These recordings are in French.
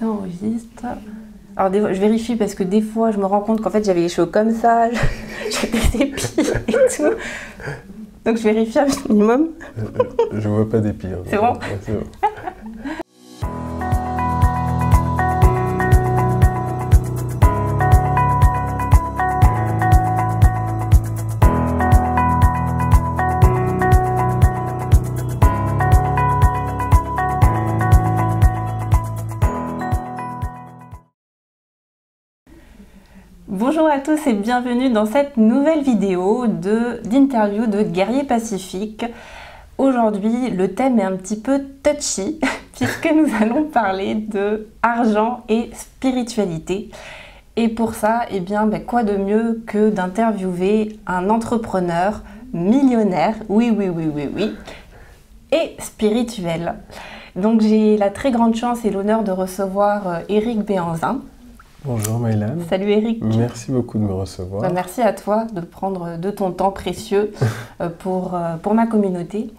ça enregistre. Alors je vérifie parce que des fois je me rends compte qu'en fait j'avais les cheveux comme ça, je fais des épis et tout. Donc je vérifie un minimum. Je vois pas d'épis. Hein. C'est bon? Ouais, c'est bon. Bonjour à tous et bienvenue dans cette nouvelle vidéo d'interview de Guerrier Pacifique. Aujourd'hui, le thème est un petit peu touchy puisque nous allons parler de argent et spiritualité. Et pour ça, eh bien, quoi de mieux que d'interviewer un entrepreneur millionnaire, oui, et spirituel. Donc j'ai la très grande chance et l'honneur de recevoir Eric Béhanzin. Bonjour Maïlan. Salut Eric. Merci beaucoup de me recevoir. Merci à toi de prendre de ton temps précieux pour ma communauté.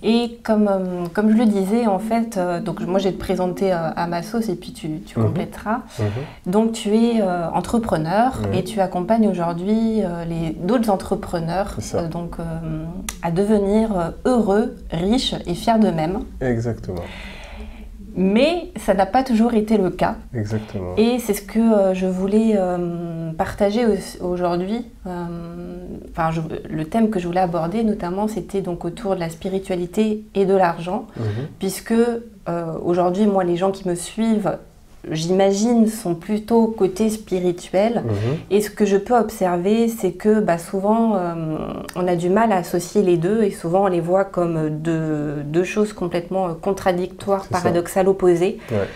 Et comme je le disais, en fait, donc moi je vais te présenter à ma sauce et puis tu compléteras. Donc tu es entrepreneur et tu accompagnes aujourd'hui d'autres entrepreneurs à devenir heureux, riches et fiers d'eux-mêmes. Exactement. Mais ça n'a pas toujours été le cas. Exactement. Et c'est ce que je voulais partager aujourd'hui. Le thème que je voulais aborder, notamment, c'était donc autour de la spiritualité et de l'argent. Puisque aujourd'hui, moi, les gens qui me suivent, j'imagine, sont plutôt côté spirituel. Et ce que je peux observer, c'est que souvent, on a du mal à associer les deux et souvent, on les voit comme deux choses complètement contradictoires, paradoxales, opposées. Ouais.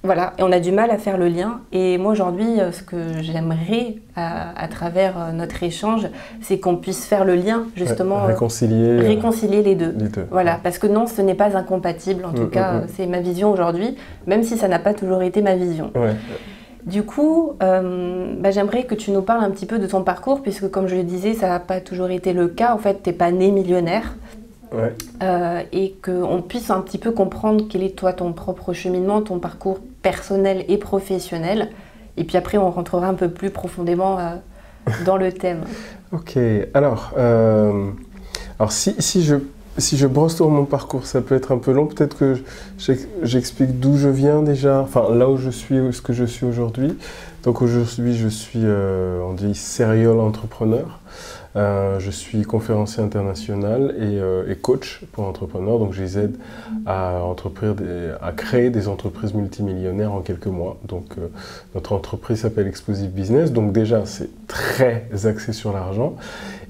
Voilà, et on a du mal à faire le lien. Et moi, aujourd'hui, ce que j'aimerais, à travers notre échange, c'est qu'on puisse faire le lien, justement. Réconcilier les deux. Voilà, parce que non, ce n'est pas incompatible. En tout cas, c'est ma vision aujourd'hui, même si ça n'a pas toujours été ma vision. Ouais. Du coup, j'aimerais que tu nous parles un petit peu de ton parcours, puisque comme je le disais, ça n'a pas toujours été le cas. En fait, tu n'es pas né millionnaire. Ouais. Et qu'on puisse un petit peu comprendre quel est toi ton propre cheminement, ton parcours personnel et professionnel. Et puis après, on rentrera un peu plus profondément dans le thème. Ok, alors si je brosse sur mon parcours, ça peut être un peu long. Peut-être que j'explique d'où je viens déjà, enfin là où je suis, ce que je suis aujourd'hui. Donc aujourd'hui, je suis, on dit, serial entrepreneur. Je suis conférencier international et coach pour entrepreneurs, donc je les aide à créer des entreprises multimillionnaires en quelques mois. Donc notre entreprise s'appelle Explosive Business, donc déjà c'est très axé sur l'argent.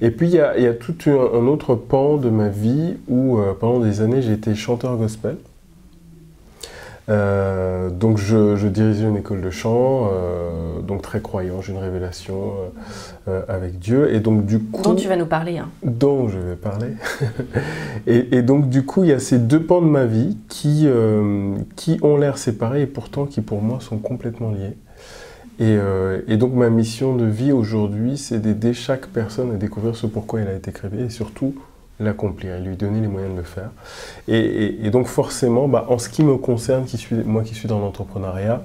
Et puis il y a tout un autre pan de ma vie où pendant des années j'ai été chanteur gospel. Donc je dirigeais une école de chant, donc très croyant, j'ai une révélation avec Dieu, et donc du coup... Dont tu vas nous parler. Hein. Dont je vais parler. et donc du coup, il y a ces deux pans de ma vie qui ont l'air séparés et pourtant qui pour moi sont complètement liés. Et donc ma mission de vie aujourd'hui, c'est d'aider chaque personne à découvrir ce pourquoi elle a été créée et surtout l'accomplir et lui donner les moyens de le faire. Et donc forcément, en ce qui me concerne, moi qui suis dans l'entrepreneuriat,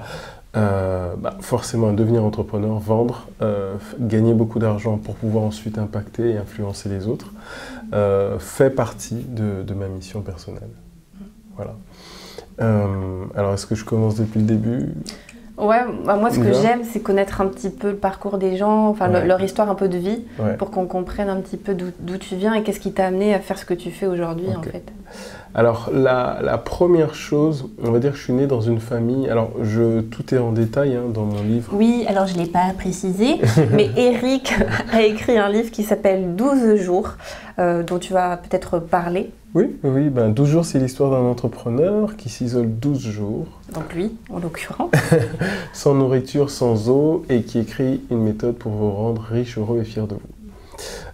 forcément devenir entrepreneur, vendre, gagner beaucoup d'argent pour pouvoir ensuite impacter et influencer les autres, fait partie de ma mission personnelle. Voilà. Alors est-ce que je commence depuis le début ? Ouais, moi ce que j'aime, c'est connaître un petit peu le parcours des gens, leur histoire un peu de vie, pour qu'on comprenne un petit peu d'où tu viens et qu'est-ce qui t'a amené à faire ce que tu fais aujourd'hui en fait. Alors la première chose, on va dire que je suis né dans une famille, alors tout est en détail dans mon livre. Oui, alors je ne l'ai pas précisé, mais Eric a écrit un livre qui s'appelle 12 jours, dont tu vas peut-être parler. Oui, 12 jours, c'est l'histoire d'un entrepreneur qui s'isole 12 jours. Donc lui, en l'occurrence. Sans nourriture, sans eau, et qui écrit une méthode pour vous rendre riche, heureux et fier de vous.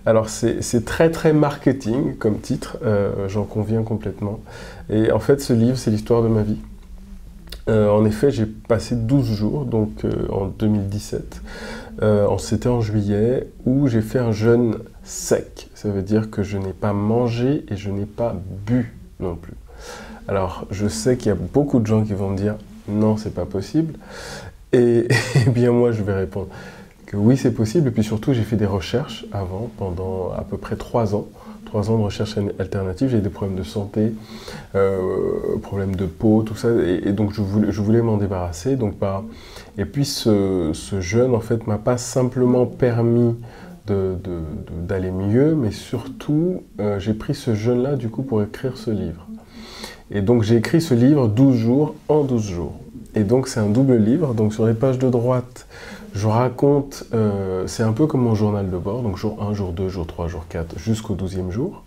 Alors c'est très très marketing comme titre, j'en conviens complètement. Et en fait, ce livre, c'est l'histoire de ma vie. En effet, j'ai passé 12 jours, donc en 2017, c'était en juillet, où j'ai fait un jeûne sec. Ça veut dire que je n'ai pas mangé et je n'ai pas bu non plus. Alors, je sais qu'il y a beaucoup de gens qui vont me dire « non, c'est pas possible. Et bien moi, je vais répondre que oui, c'est possible. Et puis surtout, j'ai fait des recherches avant, pendant à peu près 3 ans. 3 ans de recherche alternative. J'ai des problèmes de santé, problèmes de peau, tout ça. Et donc, je voulais m'en débarrasser. Donc, et puis, ce jeûne, en fait, m'a pas simplement permis d'aller mieux, mais surtout, j'ai pris ce jeûne-là, du coup, pour écrire ce livre. Et donc, j'ai écrit ce livre 12 jours en 12 jours. Et donc, c'est un double livre. Donc, sur les pages de droite, je raconte, c'est un peu comme mon journal de bord, donc jour 1, jour 2, jour 3, jour 4, jusqu'au 12e jour.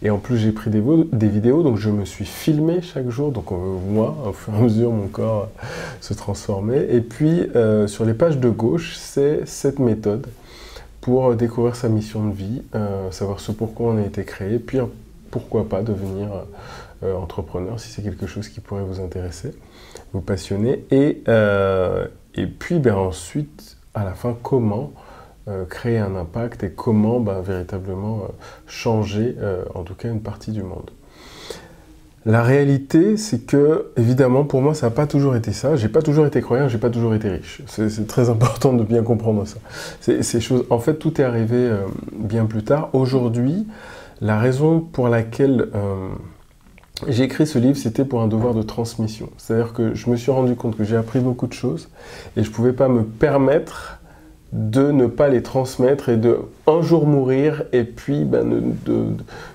Et en plus, j'ai pris des vidéos, donc je me suis filmé chaque jour, donc moi, au fur et à mesure, mon corps se transformait. Et puis, sur les pages de gauche, c'est cette méthode pour découvrir sa mission de vie, savoir ce pourquoi on a été créé, puis pourquoi pas devenir entrepreneur, si c'est quelque chose qui pourrait vous intéresser, vous passionner. Et puis ensuite, à la fin, comment créer un impact et comment véritablement changer, en tout cas, une partie du monde. La réalité, c'est que, évidemment, pour moi, ça n'a pas toujours été ça. J'ai pas toujours été croyant, j'ai pas toujours été riche. C'est très important de bien comprendre ça. Ces choses, en fait, tout est arrivé bien plus tard. Aujourd'hui, la raison pour laquelle j'ai écrit ce livre, c'était pour un devoir de transmission. C'est-à-dire que je me suis rendu compte que j'ai appris beaucoup de choses et je ne pouvais pas me permettre de ne pas les transmettre et de un jour mourir et puis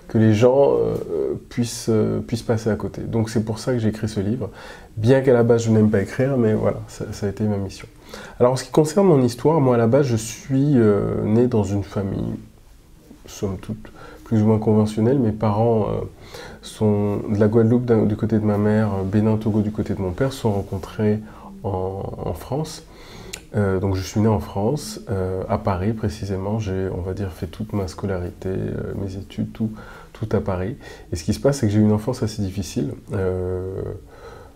que les gens puissent passer à côté. Donc c'est pour ça que j'ai écrit ce livre, bien qu'à la base je n'aime pas écrire, mais voilà, ça a été ma mission. Alors en ce qui concerne mon histoire, moi à la base je suis né dans une famille, somme toute, plus ou moins conventionnelle. Mes parents sont de la Guadeloupe du côté de ma mère, Bénin, Togo du côté de mon père, se sont rencontrés en France. Donc je suis né en France, à Paris précisément. J'ai, on va dire, fait toute ma scolarité, mes études, tout à Paris. Et ce qui se passe, c'est que j'ai eu une enfance assez difficile.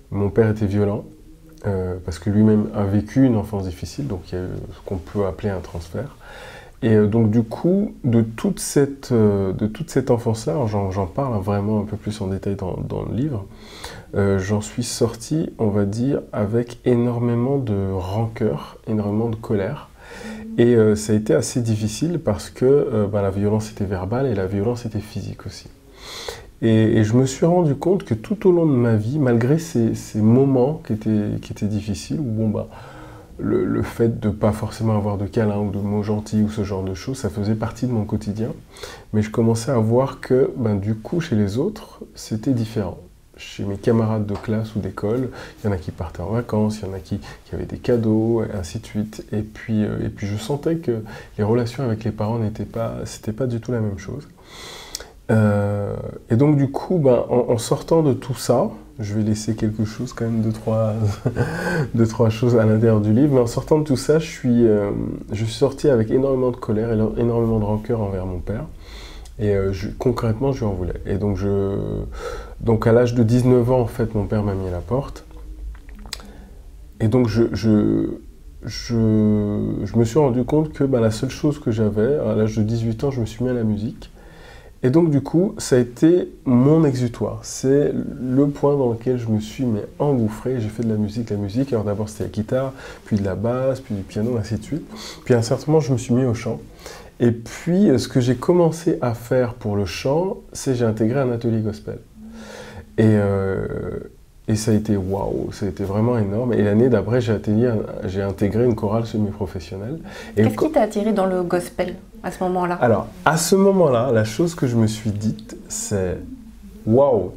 Mon père était violent, parce que lui-même a vécu une enfance difficile, donc il y a eu ce qu'on peut appeler un transfert. Et donc du coup, de toute cette enfance-là, j'en parle vraiment un peu plus en détail dans le livre, j'en suis sorti, on va dire, avec énormément de rancœur, énormément de colère. Et ça a été assez difficile parce que la violence était verbale et la violence était physique aussi. Et je me suis rendu compte que tout au long de ma vie, malgré ces moments qui étaient difficiles, où le fait de ne pas forcément avoir de câlins ou de mots gentils ou ce genre de choses, ça faisait partie de mon quotidien. Mais je commençais à voir que du coup, chez les autres, c'était différent. Chez mes camarades de classe ou d'école, il y en a qui partaient en vacances, il y en a qui avaient des cadeaux, et ainsi de suite. Et puis je sentais que les relations avec les parents c'était pas du tout la même chose. Et donc du coup, en sortant de tout ça, je vais laisser quelque chose quand même, deux, trois choses à l'intérieur du livre, mais en sortant de tout ça, je suis sorti avec énormément de colère, énormément de rancœur envers mon père. Et concrètement, je lui en voulais. Et donc à l'âge de 19 ans, en fait, mon père m'a mis à la porte. Et donc je me suis rendu compte que la seule chose que j'avais, à l'âge de 18 ans, je me suis mis à la musique. Et donc du coup, ça a été mon exutoire. C'est le point dans lequel je me suis engouffré. J'ai fait de la musique. Alors d'abord c'était la guitare, puis de la basse, puis du piano, ainsi de suite. Puis à un certain moment, je me suis mis au chant. Et puis, ce que j'ai commencé à faire pour le chant, c'est j'ai intégré un atelier gospel. Et ça a été waouh, ça a été vraiment énorme. Et l'année d'après, j'ai intégré une chorale semi-professionnelle. Qu'est-ce qui t'a attiré dans le gospel à ce moment-là? Alors, à ce moment-là, la chose que je me suis dite, c'est waouh,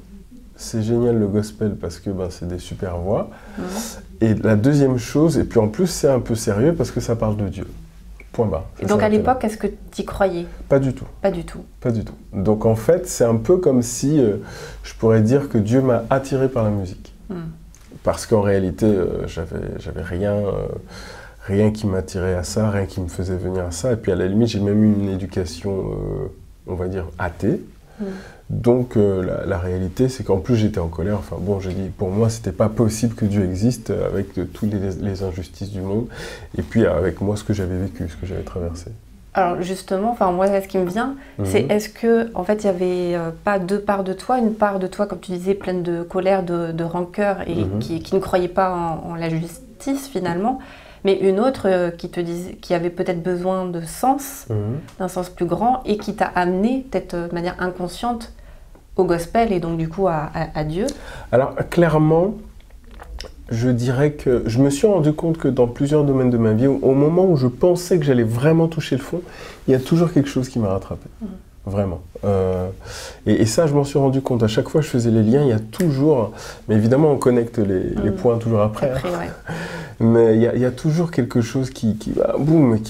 c'est génial le gospel parce que c'est des super voix. Et la deuxième chose, et puis en plus, c'est un peu sérieux parce que ça parle de Dieu. Point barre. Et donc à l'époque, est-ce que tu y croyais? Pas du tout. Pas du tout. Pas du tout. Donc en fait, c'est un peu comme si je pourrais dire que Dieu m'a attiré par la musique. Parce qu'en réalité, j'avais rien qui m'attirait à ça, rien qui me faisait venir à ça. Et puis à la limite, j'ai même eu une éducation, on va dire, athée. Donc la réalité, c'est qu'en plus j'étais en colère. Enfin bon, j'ai dit, pour moi, c'était pas possible que Dieu existe avec toutes les injustices du monde. Et puis avec moi, ce que j'avais vécu, ce que j'avais traversé. Alors justement, enfin moi ce qui me vient, c'est est-ce que en fait il y avait pas deux parts de toi, une part de toi comme tu disais pleine de colère, de rancœur et qui ne croyait pas en la justice finalement, mais une autre qui te disait, qui avait peut-être besoin de sens, d'un sens plus grand et qui t'a amené peut-être de manière inconsciente au gospel et donc du coup à Dieu. Alors clairement, je dirais que je me suis rendu compte que dans plusieurs domaines de ma vie, au moment où je pensais que j'allais vraiment toucher le fond, il y a toujours quelque chose qui m'a rattrapé. Vraiment. Et ça, je m'en suis rendu compte. À chaque fois que je faisais les liens, il y a toujours... Mais évidemment, on connecte les points toujours après. Ouais. Mais il y a toujours quelque chose qui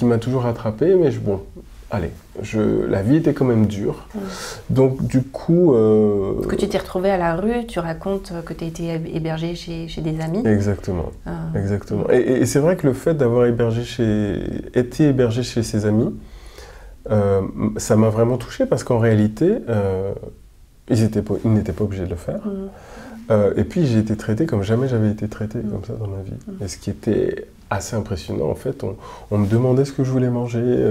m'a toujours rattrapé. Mais bon, allez, la vie était quand même dure. Donc du coup... Parce que tu t'es retrouvé à la rue, tu racontes que tu as été hébergé chez des amis. Exactement. Exactement. Et c'est vrai que le fait d'avoir été hébergé chez ses amis, ça m'a vraiment touché parce qu'en réalité, ils n'étaient pas obligés de le faire. Et puis j'ai été traité comme jamais j'avais été traité comme ça dans ma vie. Et ce qui était assez impressionnant, en fait, on me demandait ce que je voulais manger,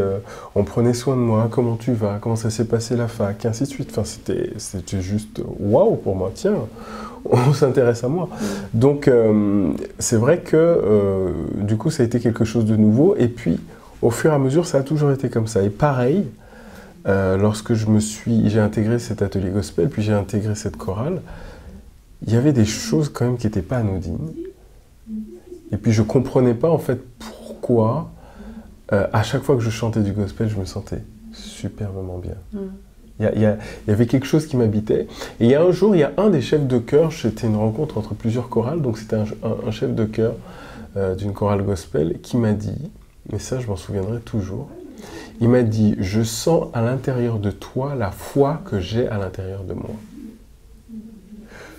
on prenait soin de moi, comment tu vas, comment ça s'est passé la fac, et ainsi de suite. Enfin, c'était juste waouh pour moi, tiens, on s'intéresse à moi. Donc c'est vrai que du coup ça a été quelque chose de nouveau. Et puis au fur et à mesure, ça a toujours été comme ça. Et pareil, lorsque j'ai intégré cet atelier gospel, puis j'ai intégré cette chorale, il y avait des choses quand même qui n'étaient pas anodines. Et puis je ne comprenais pas en fait pourquoi, à chaque fois que je chantais du gospel, je me sentais superbement bien. Il y avait quelque chose qui m'habitait. Et il y a un jour, il y a un des chefs de chœur, c'était une rencontre entre plusieurs chorales, donc c'était un chef de chœur d'une chorale gospel qui m'a dit, mais ça je m'en souviendrai toujours, il m'a dit « Je sens à l'intérieur de toi la foi que j'ai à l'intérieur de moi ».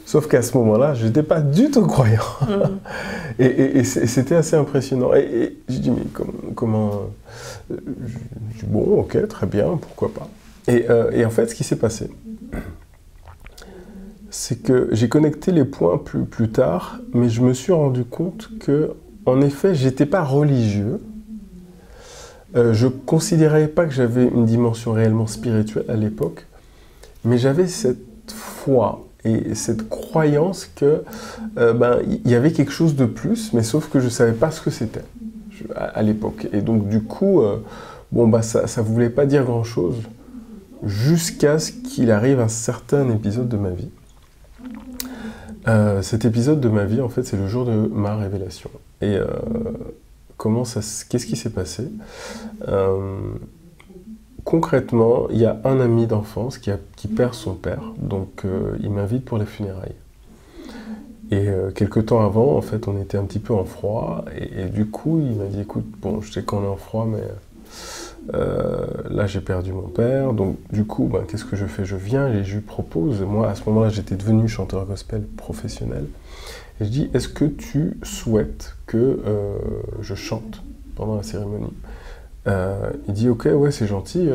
Sauf qu'à ce moment-là, je n'étais pas du tout croyant. Et c'était assez impressionnant. Et je dis, mais comment... Je dis, bon, ok, très bien, pourquoi pas. Et en fait, ce qui s'est passé, c'est que j'ai connecté les points plus tard, mais je me suis rendu compte que, en effet, je n'étais pas religieux. Je ne considérais pas que j'avais une dimension réellement spirituelle à l'époque, mais j'avais cette foi et cette croyance que y avait quelque chose de plus, mais sauf que je ne savais pas ce que c'était à l'époque. Et donc du coup, ça ne voulait pas dire grand-chose jusqu'à ce qu'il arrive un certain épisode de ma vie. Cet épisode de ma vie, en fait, c'est le jour de ma révélation. Et qu'est-ce qui s'est passé ? Concrètement, il y a un ami d'enfance qui perd son père, donc il m'invite pour les funérailles. Et quelque temps avant, en fait, on était un petit peu en froid, et du coup, il m'a dit, écoute, bon, je sais qu'on est en froid, mais là, j'ai perdu mon père, donc du coup, qu'est-ce que je fais ? Je viens et je lui propose, moi, à ce moment-là, j'étais devenu chanteur gospel professionnel, et je dis, est-ce que tu souhaites que je chante pendant la cérémonie ? Il dit ok, ouais, c'est gentil,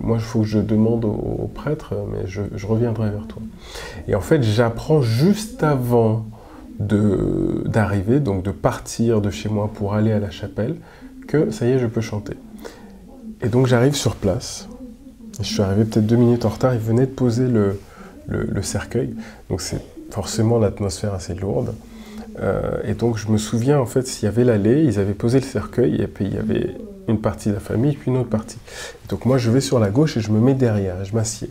moi il faut que je demande au prêtre, mais je reviendrai vers toi. Et en fait, j'apprends juste avant d'arriver, donc de partir de chez moi pour aller à la chapelle, que ça y est, je peux chanter. Et donc j'arrive sur place, je suis arrivé peut-être 2 minutes en retard, il venait de poser le cercueil, donc c'est forcément l'atmosphère assez lourde. Et donc je me souviens, en fait, s'il y avait l'allée, ils avaient posé le cercueil, et puis il y avait une partie de la famille, puis une autre partie. Et donc moi, je vais sur la gauche et je me mets derrière, et je m'assieds.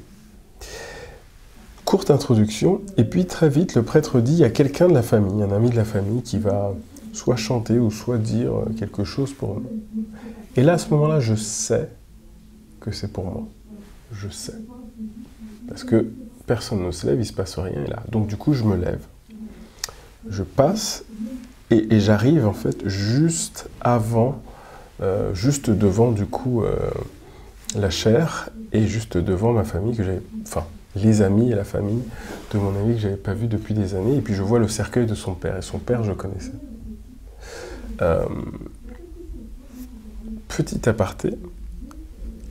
Courte introduction, et puis très vite, le prêtre dit, il y a quelqu'un de la famille, un ami de la famille, qui va soit chanter ou soit dire quelque chose pour nous. Et là, à ce moment-là, je sais que c'est pour moi. Je sais. Parce que personne ne se lève, il ne se passe rien, et là. Donc du coup, je me lève. Je passe, et j'arrive, en fait, juste devant, du coup, la chaire, et juste devant ma famille que j'avais... Enfin, les amis et la famille de mon ami que je n'avais pas vu depuis des années. Et puis je vois le cercueil de son père. Et son père, je connaissais. Petit aparté,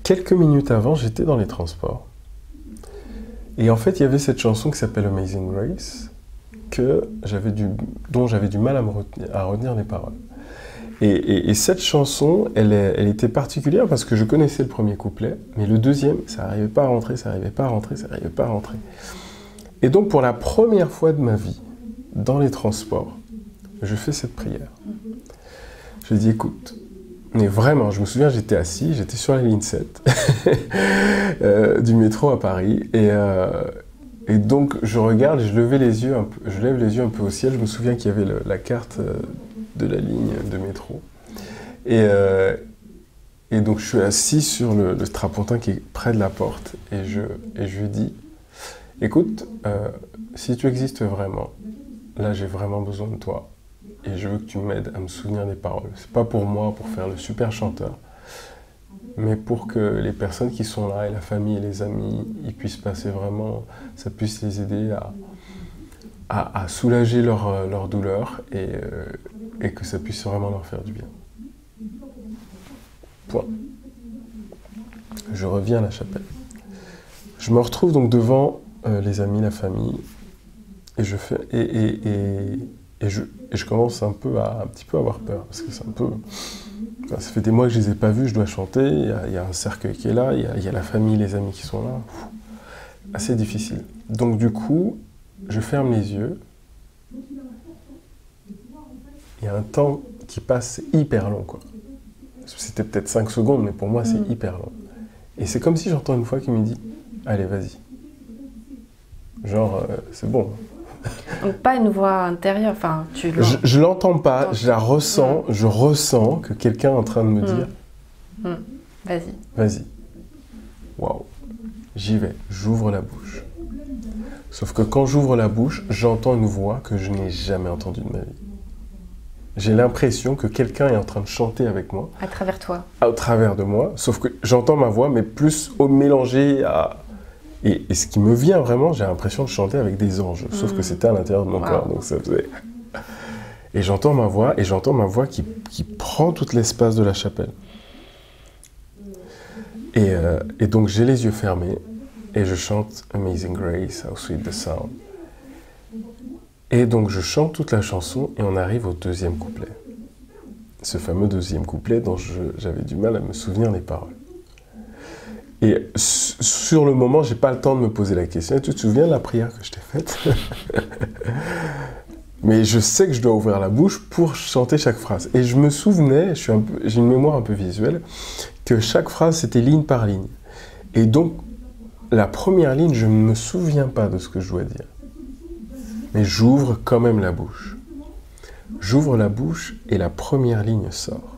quelques minutes avant, j'étais dans les transports. Et en fait, il y avait cette chanson qui s'appelle Amazing Grace, dont j'avais du mal à retenir les paroles. Et cette chanson, elle était particulière parce que je connaissais le premier couplet, mais le deuxième, ça n'arrivait pas à rentrer, ça n'arrivait pas à rentrer, ça n'arrivait pas à rentrer. Et donc, pour la première fois de ma vie, dans les transports, je fais cette prière. Je dis, écoute, mais vraiment, je me souviens, j'étais assis, j'étais sur la ligne 7 du métro à Paris, et donc je regarde, je lève les yeux un peu au ciel. Je me souviens qu'il y avait la carte de la ligne de métro, et donc je suis assis sur le strapontin qui est près de la porte, et je lui dis, écoute, si tu existes vraiment, là j'ai vraiment besoin de toi. Et je veux que tu m'aides à me souvenir des paroles. C'est pas pour moi, pour faire le super chanteur, mais pour que les personnes qui sont là, et la famille et les amis, ils puissent passer vraiment, ça puisse les aider à soulager leur douleur et que ça puisse vraiment leur faire du bien. Point. Je reviens à la chapelle. Je me retrouve donc devant les amis, la famille, et je fais... Et je commence un petit peu à avoir peur, parce que c'est un peu... Ça fait des mois que je les ai pas vus, je dois chanter, il y a un cercueil qui est là, il y a la famille, les amis qui sont là. Assez difficile. Donc du coup, je ferme les yeux. Il y a un temps qui passe, c'est hyper long, quoi. C'était peut-être 5 secondes, mais pour moi, c'est hyper long. Et c'est comme si j'entends une voix qui me dit « Allez, vas-y ». Genre, c'est bon. Donc pas une voix intérieure, enfin tu l'entends. Je l'entends pas, je la ressens, je ressens que quelqu'un est en train de me dire Vas-y. Vas-y. Waouh. J'y vais, j'ouvre la bouche. Sauf que quand j'ouvre la bouche, j'entends une voix que je n'ai jamais entendue de ma vie. J'ai l'impression que quelqu'un est en train de chanter avec moi. À travers toi. Au travers de moi, sauf que j'entends ma voix, mais plus mélangée à... Et ce qui me vient vraiment, j'ai l'impression de chanter avec des anges, sauf que c'était à l'intérieur de mon corps, donc ça faisait... Et j'entends ma voix qui prend tout l'espace de la chapelle. Et donc j'ai les yeux fermés, et je chante « Amazing Grace, how sweet the sound ». Et donc je chante toute la chanson, et on arrive au deuxième couplet. Ce fameux deuxième couplet dont j'avais du mal à me souvenir les paroles. Et sur le moment, j'ai pas le temps de me poser la question. Tu te souviens de la prière que je t'ai faite? Mais je sais que je dois ouvrir la bouche pour chanter chaque phrase. Et je me souvenais, j'ai une mémoire un peu visuelle, que chaque phrase, c'était ligne par ligne. Et donc, la première ligne, je ne me souviens pas de ce que je dois dire. Mais j'ouvre quand même la bouche. J'ouvre la bouche et la première ligne sort.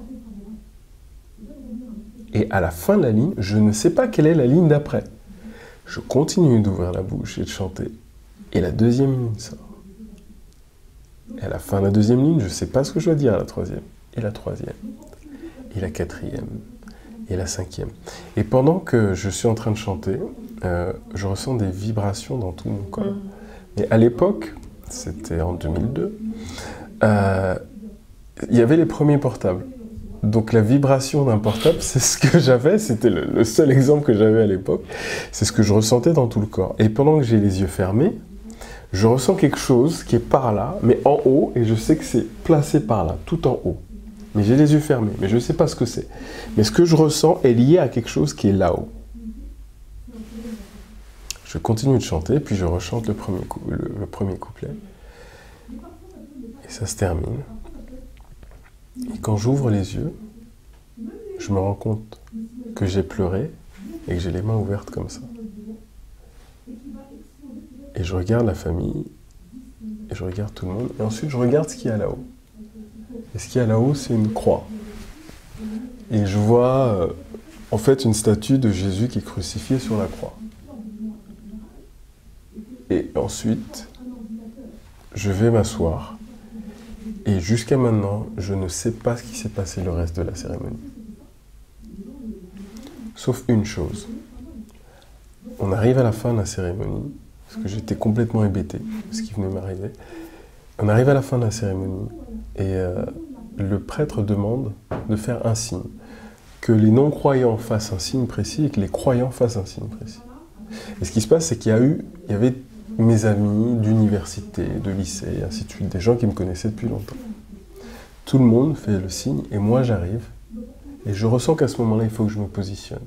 Et à la fin de la ligne, je ne sais pas quelle est la ligne d'après. Je continue d'ouvrir la bouche et de chanter. Et la deuxième ligne sort. Et à la fin de la deuxième ligne, je ne sais pas ce que je dois dire à la troisième. Et la troisième. Et la quatrième. Et la cinquième. Et pendant que je suis en train de chanter, je ressens des vibrations dans tout mon corps. Mais à l'époque, c'était en 2002, il y avait les premiers portables. Donc la vibration d'un portable, c'est ce que j'avais, c'était le seul exemple que j'avais à l'époque, c'est ce que je ressentais dans tout le corps. Et pendant que j'ai les yeux fermés, je ressens quelque chose qui est par là, mais en haut, et je sais que c'est placé par là, tout en haut. Mais j'ai les yeux fermés, mais je ne sais pas ce que c'est. Mais ce que je ressens est lié à quelque chose qui est là-haut. Je continue de chanter, puis je rechante le premier couplet. Et ça se termine. Et quand j'ouvre les yeux, je me rends compte que j'ai pleuré et que j'ai les mains ouvertes comme ça. Et je regarde la famille, et je regarde tout le monde, et ensuite je regarde ce qu'il y a là-haut. Et ce qu'il y a là-haut, c'est une croix. Et je vois en fait une statue de Jésus qui est crucifié sur la croix. Et ensuite, je vais m'asseoir. Et jusqu'à maintenant, je ne sais pas ce qui s'est passé le reste de la cérémonie. Sauf une chose. On arrive à la fin de la cérémonie, parce que j'étais complètement hébété de ce qui venait de m'arriver. On arrive à la fin de la cérémonie, et le prêtre demande de faire un signe. Que les non-croyants fassent un signe précis, et que les croyants fassent un signe précis. Et ce qui se passe, c'est qu'il y avait mes amis d'université, de lycée, et ainsi de suite, des gens qui me connaissaient depuis longtemps. tout le monde fait le signe et moi j'arrive et je ressens qu'à ce moment-là, il faut que je me positionne.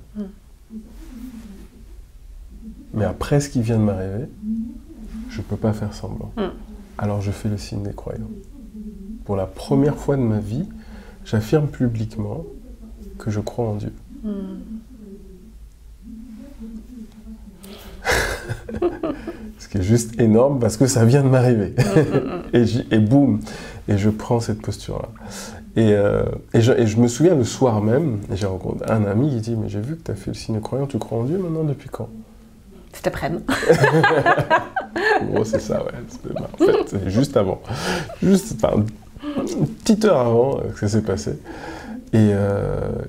Mais après ce qui vient de m'arriver, je ne peux pas faire semblant. Alors je fais le signe des croyants. Pour la première fois de ma vie, j'affirme publiquement que je crois en Dieu. Ce qui est juste énorme parce que ça vient de m'arriver. Et boum, et je prends cette posture-là. Et je me souviens le soir même, j'ai rencontré un ami qui dit « Mais j'ai vu que tu as fait le signe croyant, tu crois en Dieu maintenant depuis quand ?» Cet après-midi. En gros, c'est ça, ouais. En fait, c'est juste avant. Juste, enfin, une petite heure avant que ça s'est passé. Et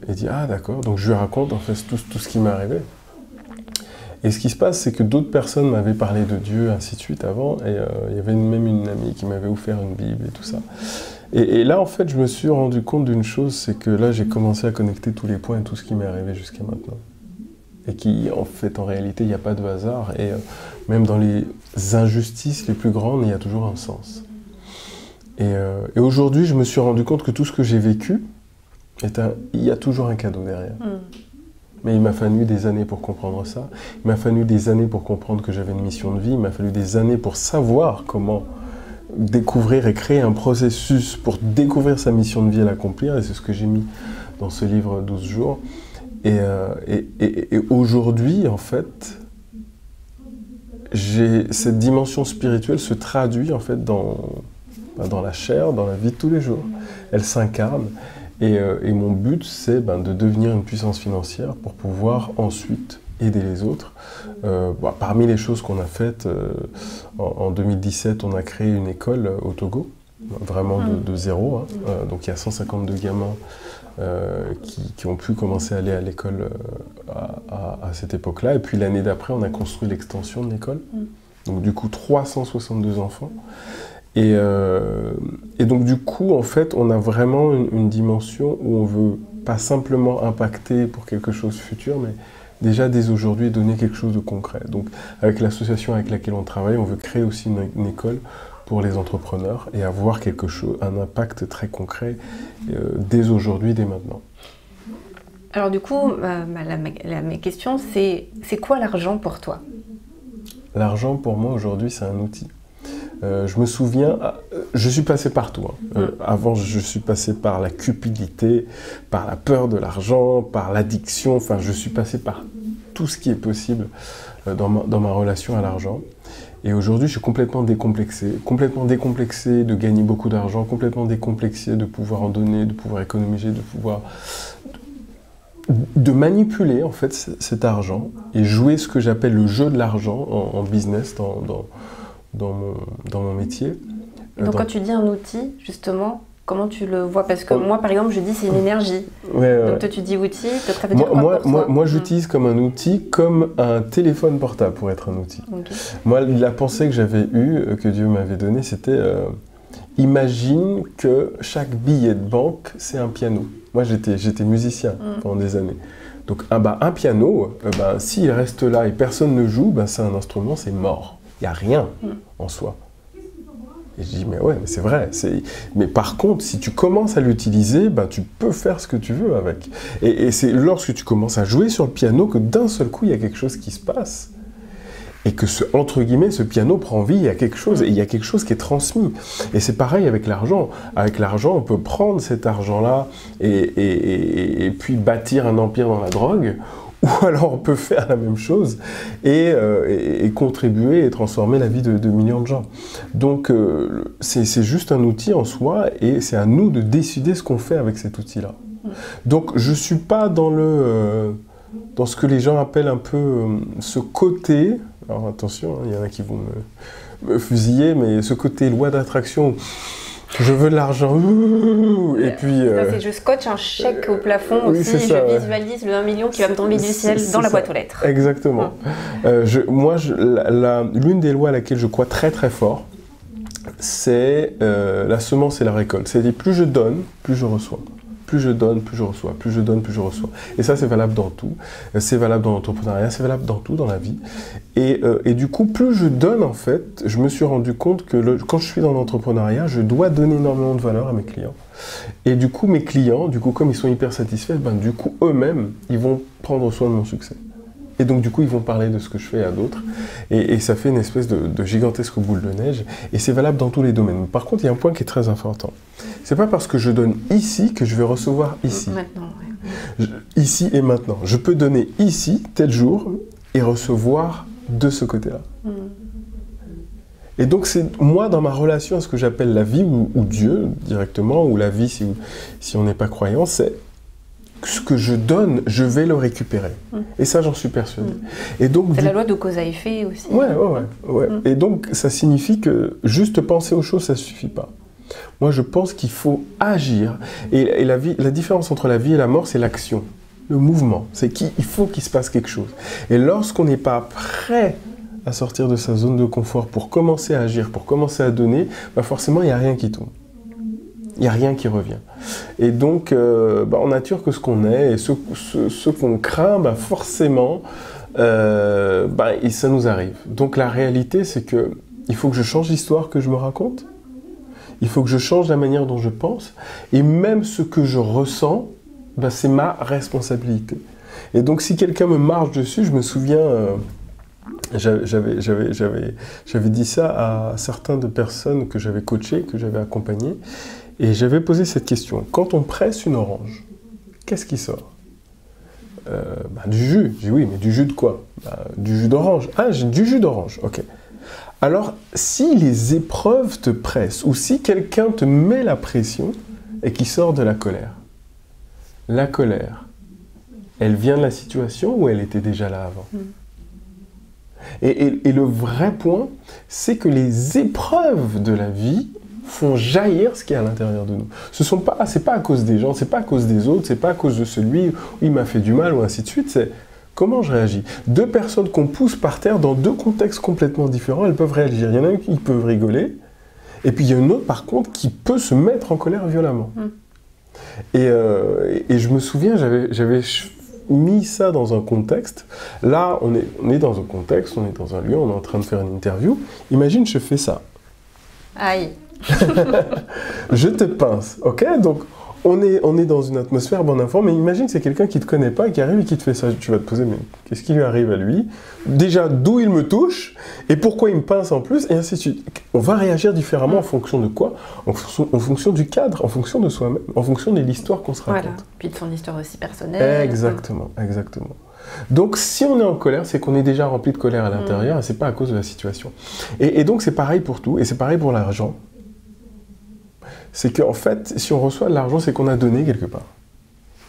il dit « Ah, d'accord. » Donc je lui raconte en fait tout ce qui m'est arrivé. Et ce qui se passe, c'est que d'autres personnes m'avaient parlé de Dieu, ainsi de suite, avant. Et il y avait même une amie qui m'avait offert une Bible et tout ça. Et là, en fait, je me suis rendu compte d'une chose, c'est que là, j'ai commencé à connecter tous les points et tout ce qui m'est arrivé jusqu'à maintenant. Et qui, en fait, en réalité, il n'y a pas de hasard. Et même dans les injustices les plus grandes, il y a toujours un sens. Et aujourd'hui, je me suis rendu compte que tout ce que j'ai vécu, il y a toujours un cadeau derrière. Mais il m'a fallu des années pour comprendre ça. Il m'a fallu des années pour comprendre que j'avais une mission de vie. Il m'a fallu des années pour savoir comment découvrir et créer un processus pour découvrir sa mission de vie et l'accomplir. Et c'est ce que j'ai mis dans ce livre 12 jours. Et aujourd'hui, en fait, cette dimension spirituelle se traduit en fait dans la chair, dans la vie de tous les jours. Elle s'incarne. Et mon but, c'est de devenir une puissance financière pour pouvoir ensuite aider les autres. Parmi les choses qu'on a faites, en 2017, on a créé une école au Togo, vraiment de zéro. Donc il y a 152 gamins qui ont pu commencer à aller à l'école à cette époque-là. Et puis l'année d'après, on a construit l'extension de l'école. Donc du coup, 362 enfants. Et donc du coup, en fait, on a vraiment une dimension où on veut pas simplement impacter pour quelque chose futur, mais déjà dès aujourd'hui donner quelque chose de concret. Donc avec l'association avec laquelle on travaille, on veut créer aussi une école pour les entrepreneurs et avoir un impact très concret dès aujourd'hui, dès maintenant. Alors du coup, mes questions, c'est quoi l'argent pour toi? L'argent pour moi aujourd'hui, c'est un outil. Je me souviens, je suis passé partout. Avant, je suis passé par la cupidité, par la peur de l'argent, par l'addiction. Enfin, je suis passé par tout ce qui est possible dans ma relation à l'argent. Et aujourd'hui, je suis complètement décomplexé de gagner beaucoup d'argent, complètement décomplexé de pouvoir en donner, de pouvoir économiser, de manipuler en fait cet argent et jouer ce que j'appelle le jeu de l'argent en business, dans mon métier. Donc quand tu dis un outil, justement, comment tu le vois? Parce que moi, par exemple, je dis c'est une énergie. Donc toi, tu dis outil, donc ça veut dire quoi pour toi? Moi, j'utilise comme un outil, comme un téléphone portable pour être un outil. Okay. Moi, la pensée que j'avais eue, que Dieu m'avait donnée, c'était imagine que chaque billet de banque, c'est un piano. Moi, j'étais musicien pendant des années. Donc un piano, s'il reste là et personne ne joue, c'est un instrument, c'est mort. Il n'y a rien en soi. Et je dis, mais ouais, mais c'est vrai. Mais par contre, si tu commences à l'utiliser, tu peux faire ce que tu veux avec. Et c'est lorsque tu commences à jouer sur le piano que d'un seul coup, il y a quelque chose qui se passe. Et que, entre guillemets, ce piano prend vie, il y a quelque chose, et il y a quelque chose qui est transmis. Et c'est pareil avec l'argent. Avec l'argent, on peut prendre cet argent-là et puis bâtir un empire dans la drogue, ou alors on peut faire la même chose et contribuer et transformer la vie de millions de gens. Donc c'est juste un outil en soi et c'est à nous de décider ce qu'on fait avec cet outil-là. Donc je ne suis pas dans ce que les gens appellent un peu ce côté, alors attention, il y en a qui vont me fusiller, mais ce côté loi d'attraction. Je veux de l'argent, et puis... je scotche un chèque au plafond aussi, je visualise le 1 million qui va me tomber du ciel dans la boîte aux lettres. Exactement. L'une des lois à laquelle je crois très très fort, c'est la semence et la récolte. C'est-à-dire plus je donne, plus je reçois. Plus je donne, plus je reçois. Plus je donne, plus je reçois. Et ça, c'est valable dans tout. C'est valable dans l'entrepreneuriat, c'est valable dans tout, dans la vie. Et du coup, plus je donne, en fait, je me suis rendu compte que quand je suis dans l'entrepreneuriat, je dois donner énormément de valeur à mes clients. Et du coup, mes clients, comme ils sont hyper satisfaits, du coup, eux-mêmes, ils vont prendre soin de mon succès. Et donc, du coup, ils vont parler de ce que je fais à d'autres. Et ça fait une espèce de gigantesque boule de neige. Et c'est valable dans tous les domaines. Par contre, il y a un point qui est très important. C'est pas parce que je donne ici que je vais recevoir ici. Maintenant, ouais. Ici et maintenant. Je peux donner ici, tel jour, et recevoir de ce côté-là. Et donc, c'est moi, dans ma relation à ce que j'appelle la vie, ou Dieu, directement, ou la vie, si on n'est pas croyant, c'est ce que je donne, je vais le récupérer. Et ça, j'en suis persuadé. Et donc, c'est la loi de cause à effet aussi. Ouais. Et donc, ça signifie que juste penser aux choses, ça ne suffit pas. Moi, je pense qu'il faut agir. Et la différence entre la vie et la mort, c'est l'action, le mouvement. C'est qu'il faut qu'il se passe quelque chose. Et lorsqu'on n'est pas prêt à sortir de sa zone de confort pour commencer à agir, pour commencer à donner, forcément, il n'y a rien qui tourne. Il n'y a rien qui revient. Et donc, on nature que ce qu'on est, et ce qu'on craint, forcément, ça nous arrive. Donc la réalité, c'est qu'il faut que je change l'histoire que je me raconte, il faut que je change la manière dont je pense, et même ce que je ressens, c'est ma responsabilité. Et donc si quelqu'un me marche dessus, je me souviens, j'avais dit ça à certaines de personnes que j'avais coachées, que j'avais accompagnées, et j'avais posé cette question. Quand on presse une orange, qu'est-ce qui sort ? Du jus. J'ai dit oui, mais du jus de quoi ? Du jus d'orange. Ah, j'ai du jus d'orange, ok. Alors, si les épreuves te pressent, ou si quelqu'un te met la pression et qui sort de la colère, elle vient de la situation ou elle était déjà là avant ? Et le vrai point, c'est que les épreuves de la vie font jaillir ce qui est à l'intérieur de nous. C'est pas à cause des gens, c'est pas à cause des autres, c'est pas à cause de celui où il m'a fait du mal ou ainsi de suite, c'est comment je réagis. Deux personnes qu'on pousse par terre dans deux contextes complètement différents, elles peuvent réagir. Il y en a une qui peut rigoler, et puis il y a une autre par contre qui peut se mettre en colère violemment. Et je me souviens, j'avais mis ça dans un contexte. Là, on est dans un contexte, on est dans un lieu, on est en train de faire une interview. Imagine, je fais ça. Aïe. Je te pince, ok? Donc, on est dans une atmosphère bonne enfant, mais imagine que c'est quelqu'un qui ne te connaît pas et qui arrive et qui te fait ça. Tu vas te poser, mais qu'est-ce qui lui arrive à lui? Déjà, d'où il me touche et pourquoi il me pince en plus, et ainsi de suite. On va réagir différemment en fonction de quoi? En fonction du cadre, en fonction de soi-même, en fonction de l'histoire qu'on se raconte. Voilà, puis de son histoire aussi personnelle. Exactement. Donc, si on est en colère, c'est qu'on est déjà rempli de colère à l'intérieur et c'est pas à cause de la situation. Et donc, c'est pareil pour tout, et c'est pareil pour l'argent. C'est qu'en fait, si on reçoit de l'argent, c'est qu'on a donné quelque part.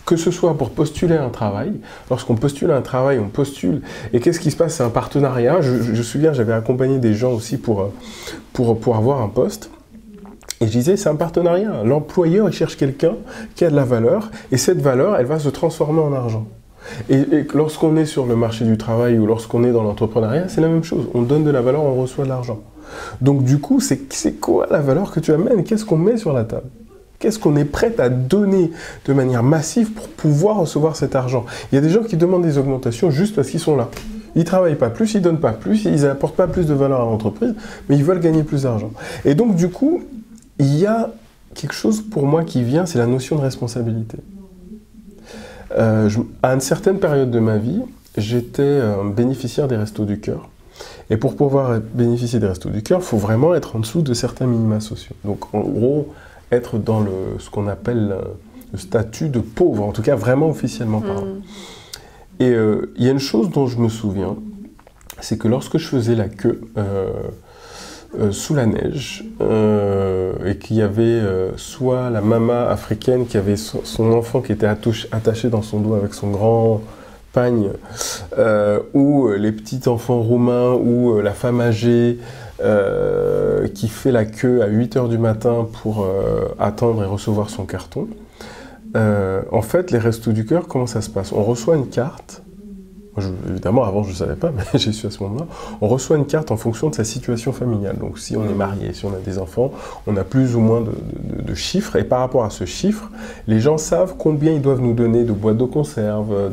Que ce soit pour postuler un travail, lorsqu'on postule un travail, on postule, et qu'est-ce qui se passe? C'est un partenariat. Je me souviens, j'avais accompagné des gens aussi pour avoir un poste, et je disais, c'est un partenariat. L'employeur, il cherche quelqu'un qui a de la valeur, et cette valeur, elle va se transformer en argent. Et lorsqu'on est sur le marché du travail ou lorsqu'on est dans l'entrepreneuriat, c'est la même chose. On donne de la valeur, on reçoit de l'argent. Donc du coup, c'est quoi la valeur que tu amènes? Qu'est-ce qu'on met sur la table? Qu'est-ce qu'on est prêt à donner de manière massive pour pouvoir recevoir cet argent? Il y a des gens qui demandent des augmentations juste parce qu'ils sont là. Ils ne travaillent pas plus, ils ne donnent pas plus, ils n'apportent pas plus de valeur à l'entreprise, mais ils veulent gagner plus d'argent. Et donc du coup, il y a quelque chose pour moi qui vient, c'est la notion de responsabilité. À une certaine période de ma vie, j'étais bénéficiaire des Restos du Cœur. Et pour pouvoir bénéficier des Restos du Cœur, il faut vraiment être en dessous de certains minima sociaux. Donc en gros, être dans ce qu'on appelle le statut de pauvre, en tout cas vraiment officiellement parlant. Et il y a une chose dont je me souviens, c'est que lorsque je faisais la queue sous la neige, et qu'il y avait soit la maman africaine qui avait son enfant qui était attaché dans son dos avec son grand pagne, ou les petits enfants roumains, ou la femme âgée qui fait la queue à 8h du matin pour attendre et recevoir son carton. En fait, les Restos du Cœur, comment ça se passe? On reçoit une carte Moi, évidemment, avant, je ne savais pas, mais j'ai su à ce moment-là. On reçoit une carte en fonction de sa situation familiale. Donc, si on est marié, si on a des enfants, on a plus ou moins de chiffres. Et par rapport à ce chiffre, les gens savent combien ils doivent nous donner de boîtes de conserve,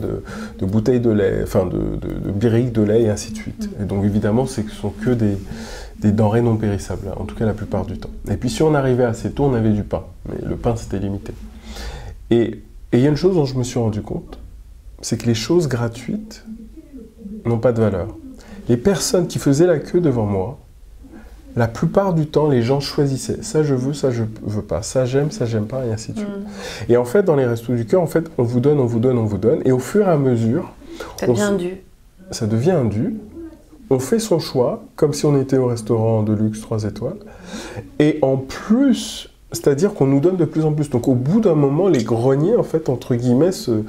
de bouteilles de lait, enfin, de briques de lait, et ainsi de suite. Et donc, évidemment, ce ne sont que des denrées non périssables, en tout cas la plupart du temps. Et puis, si on arrivait assez tôt, on avait du pain. Mais le pain, c'était limité. Et il y a une chose dont je me suis rendu compte, c'est que les choses gratuites n'ont pas de valeur. Les personnes qui faisaient la queue devant moi, la plupart du temps, les gens choisissaient. Ça, je veux pas. Ça, j'aime pas, et ainsi de suite. Et en fait, dans les Restos du Cœur, en fait, on vous donne, on vous donne, on vous donne. Et au fur et à mesure... Ça devient dû. Ça devient dû. On fait son choix, comme si on était au restaurant de luxe 3 étoiles. Et en plus... C'est-à-dire qu'on nous donne de plus en plus. Donc au bout d'un moment, les greniers, en fait, entre guillemets, se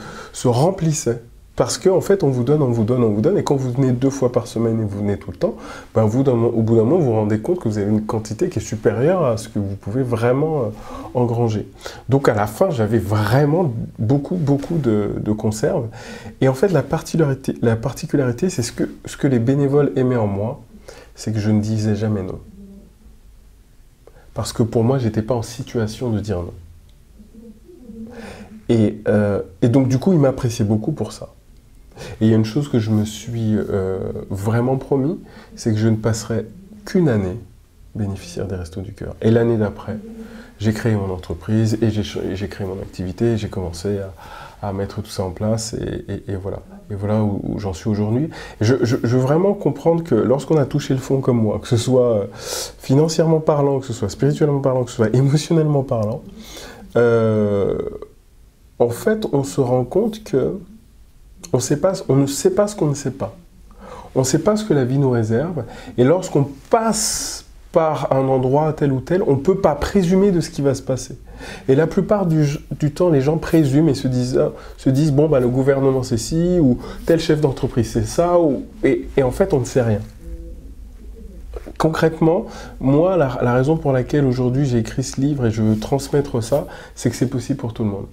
remplissaient. Parce qu'en fait, on vous donne, on vous donne, on vous donne. Et quand vous venez 2 fois par semaine et vous venez tout le temps, ben, au bout d'un moment, vous vous rendez compte que vous avez une quantité qui est supérieure à ce que vous pouvez vraiment engranger. Donc à la fin, j'avais vraiment beaucoup de conserves. Et en fait, la particularité, c'est ce que les bénévoles aimaient en moi, c'est que je ne disais jamais non. Parce que pour moi, je n'étais pas en situation de dire non. Et donc, du coup, ils m'appréciaient beaucoup pour ça. Et il y a une chose que je me suis vraiment promis, c'est que je ne passerai qu'une année bénéficiaire des Restos du Cœur. Et l'année d'après, j'ai créé mon entreprise et j'ai créé mon activité, j'ai commencé à mettre tout ça en place et voilà. Et voilà où j'en suis aujourd'hui. Je veux vraiment comprendre que lorsqu'on a touché le fond comme moi, que ce soit financièrement parlant, que ce soit spirituellement parlant, que ce soit émotionnellement parlant, en fait, on se rend compte que on ne sait pas ce qu'on ne sait pas. On ne sait pas ce que la vie nous réserve. Et lorsqu'on passe par un endroit tel ou tel, on ne peut pas présumer de ce qui va se passer. Et la plupart du temps, les gens présument et se disent bon, bah, le gouvernement c'est ci, ou tel chef d'entreprise c'est ça, et en fait, on ne sait rien. Concrètement, moi, la raison pour laquelle aujourd'hui j'ai écrit ce livre et je veux transmettre ça, c'est que c'est possible pour tout le monde.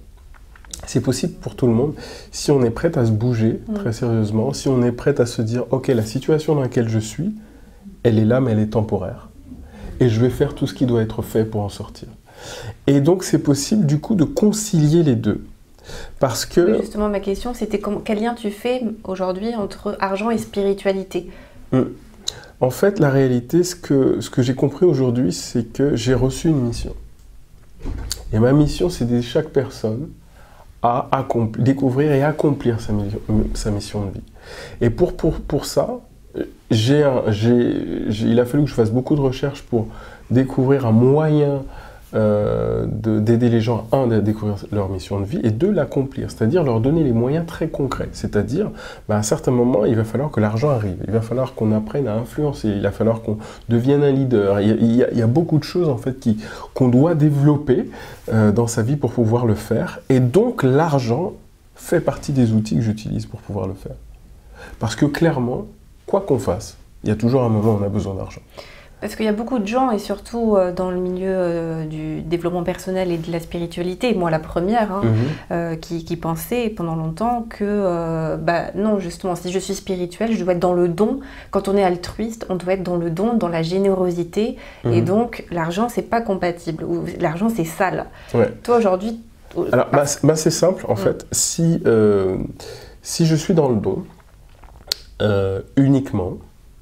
C'est possible pour tout le monde si on est prêt à se bouger très sérieusement, si on est prêt à se dire « Ok, la situation dans laquelle je suis, elle est là, mais elle est temporaire. Et je vais faire tout ce qui doit être fait pour en sortir. » Et donc, c'est possible, du coup, de concilier les deux. Parce que... Oui, justement, ma question, c'était quel lien tu fais aujourd'hui entre argent et spiritualité? En fait, la réalité, ce que j'ai compris aujourd'hui, c'est que j'ai reçu une mission. Et ma mission, c'est d'aider chaque personne à découvrir et accomplir sa mission de vie. Et pour ça, il a fallu que je fasse beaucoup de recherches pour découvrir un moyen d'aider les gens, à découvrir leur mission de vie, et 2, l'accomplir, c'est-à-dire leur donner les moyens très concrets. C'est-à-dire, à un certain moment, il va falloir que l'argent arrive, il va falloir qu'on apprenne à influencer, il va falloir qu'on devienne un leader. Il y a beaucoup de choses en fait qu'on doit développer dans sa vie pour pouvoir le faire, et donc l'argent fait partie des outils que j'utilise pour pouvoir le faire. Parce que clairement, quoi qu'on fasse, il y a toujours un moment où on a besoin d'argent. Parce qu'il y a beaucoup de gens, et surtout dans le milieu du développement personnel et de la spiritualité, moi la première, qui pensait pendant longtemps que non, justement, si je suis spirituelle, je dois être dans le don. Quand on est altruiste, on doit être dans le don, dans la générosité, et donc l'argent, c'est pas compatible, ou l'argent, c'est sale. Ouais. Toi, aujourd'hui... Alors, c'est simple, en fait. Si je suis dans le don, uniquement,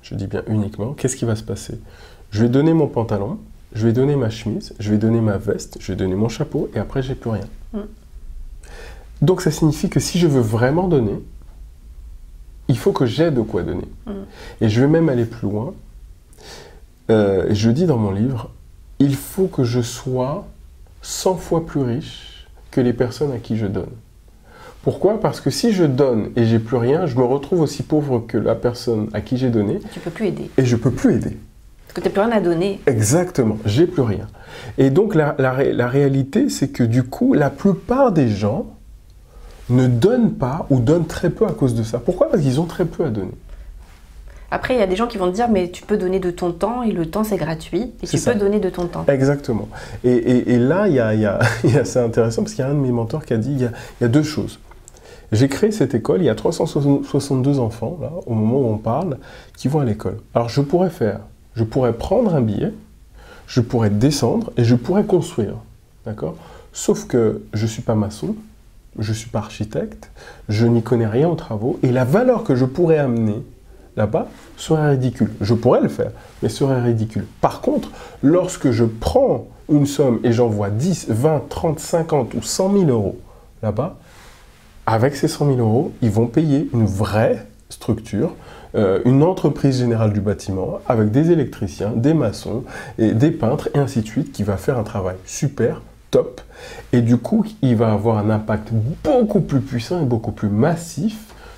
je dis bien uniquement, qu'est-ce qui va se passer? Je vais donner mon pantalon, je vais donner ma chemise, je vais donner ma veste, je vais donner mon chapeau, et après, j'ai plus rien. Donc, ça signifie que si je veux vraiment donner, il faut que j'aie de quoi donner. Et je vais même aller plus loin. Je dis dans mon livre, il faut que je sois 100 fois plus riche que les personnes à qui je donne. Pourquoi? Parce que si je donne et j'ai plus rien, je me retrouve aussi pauvre que la personne à qui j'ai donné. Tu peux plus aider. Et je peux plus aider. Parce que tu n'as plus rien à donner. Exactement, j'ai plus rien. Et donc la réalité, c'est que du coup, la plupart des gens ne donnent pas ou donnent très peu à cause de ça. Pourquoi? Parce qu'ils ont très peu à donner. Après, il y a des gens qui vont te dire, mais tu peux donner de ton temps, et le temps, c'est gratuit, et tu peux donner de ton temps. Exactement. Et là, c'est intéressant, parce qu'il y a un de mes mentors qui a dit, il y a 2 choses. J'ai créé cette école, il y a 362 enfants, là, au moment où on parle, qui vont à l'école. Alors je pourrais prendre un billet, je pourrais descendre et je pourrais construire, d'accord? Sauf que je ne suis pas maçon, je ne suis pas architecte, je n'y connais rien aux travaux, et la valeur que je pourrais amener là-bas serait ridicule. Je pourrais le faire, mais serait ridicule. Par contre, lorsque je prends une somme et j'envoie 10, 20, 30, 50 ou 100 000 euros là-bas, avec ces 100 000 euros, ils vont payer une vraie structure, une entreprise générale du bâtiment, avec des électriciens, des maçons, et des peintres, et ainsi de suite, qui va faire un travail super, top. Et du coup, il va avoir un impact beaucoup plus puissant et beaucoup plus massif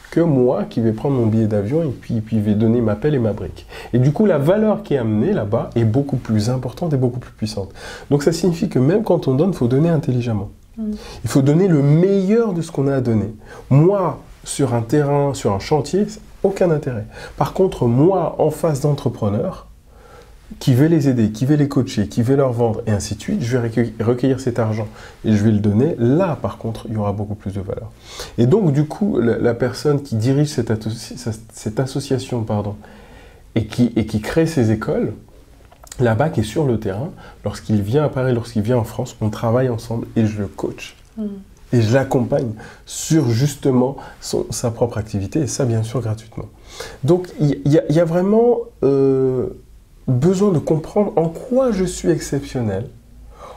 que moi qui vais prendre mon billet d'avion et puis vais donner ma pelle et ma brique. Et du coup, la valeur qui est amenée là-bas est beaucoup plus importante et beaucoup plus puissante. Donc ça signifie que même quand on donne, il faut donner intelligemment. Il faut donner le meilleur de ce qu'on a à donner. Moi, sur un terrain, sur un chantier, aucun intérêt. Par contre, moi, en face d'entrepreneurs, qui veut les aider, qui veut les coacher, qui veut leur vendre, et ainsi de suite, je vais recueillir cet argent et je vais le donner. Là, par contre, il y aura beaucoup plus de valeur. Et donc, du coup, la personne qui dirige cette association, et qui crée ces écoles, là-bas, qui est sur le terrain, lorsqu'il vient à Paris, lorsqu'il vient en France, on travaille ensemble et je le coach. Et je l'accompagne sur justement sa propre activité, et ça, bien sûr, gratuitement. Donc, il y a vraiment besoin de comprendre en quoi je suis exceptionnel,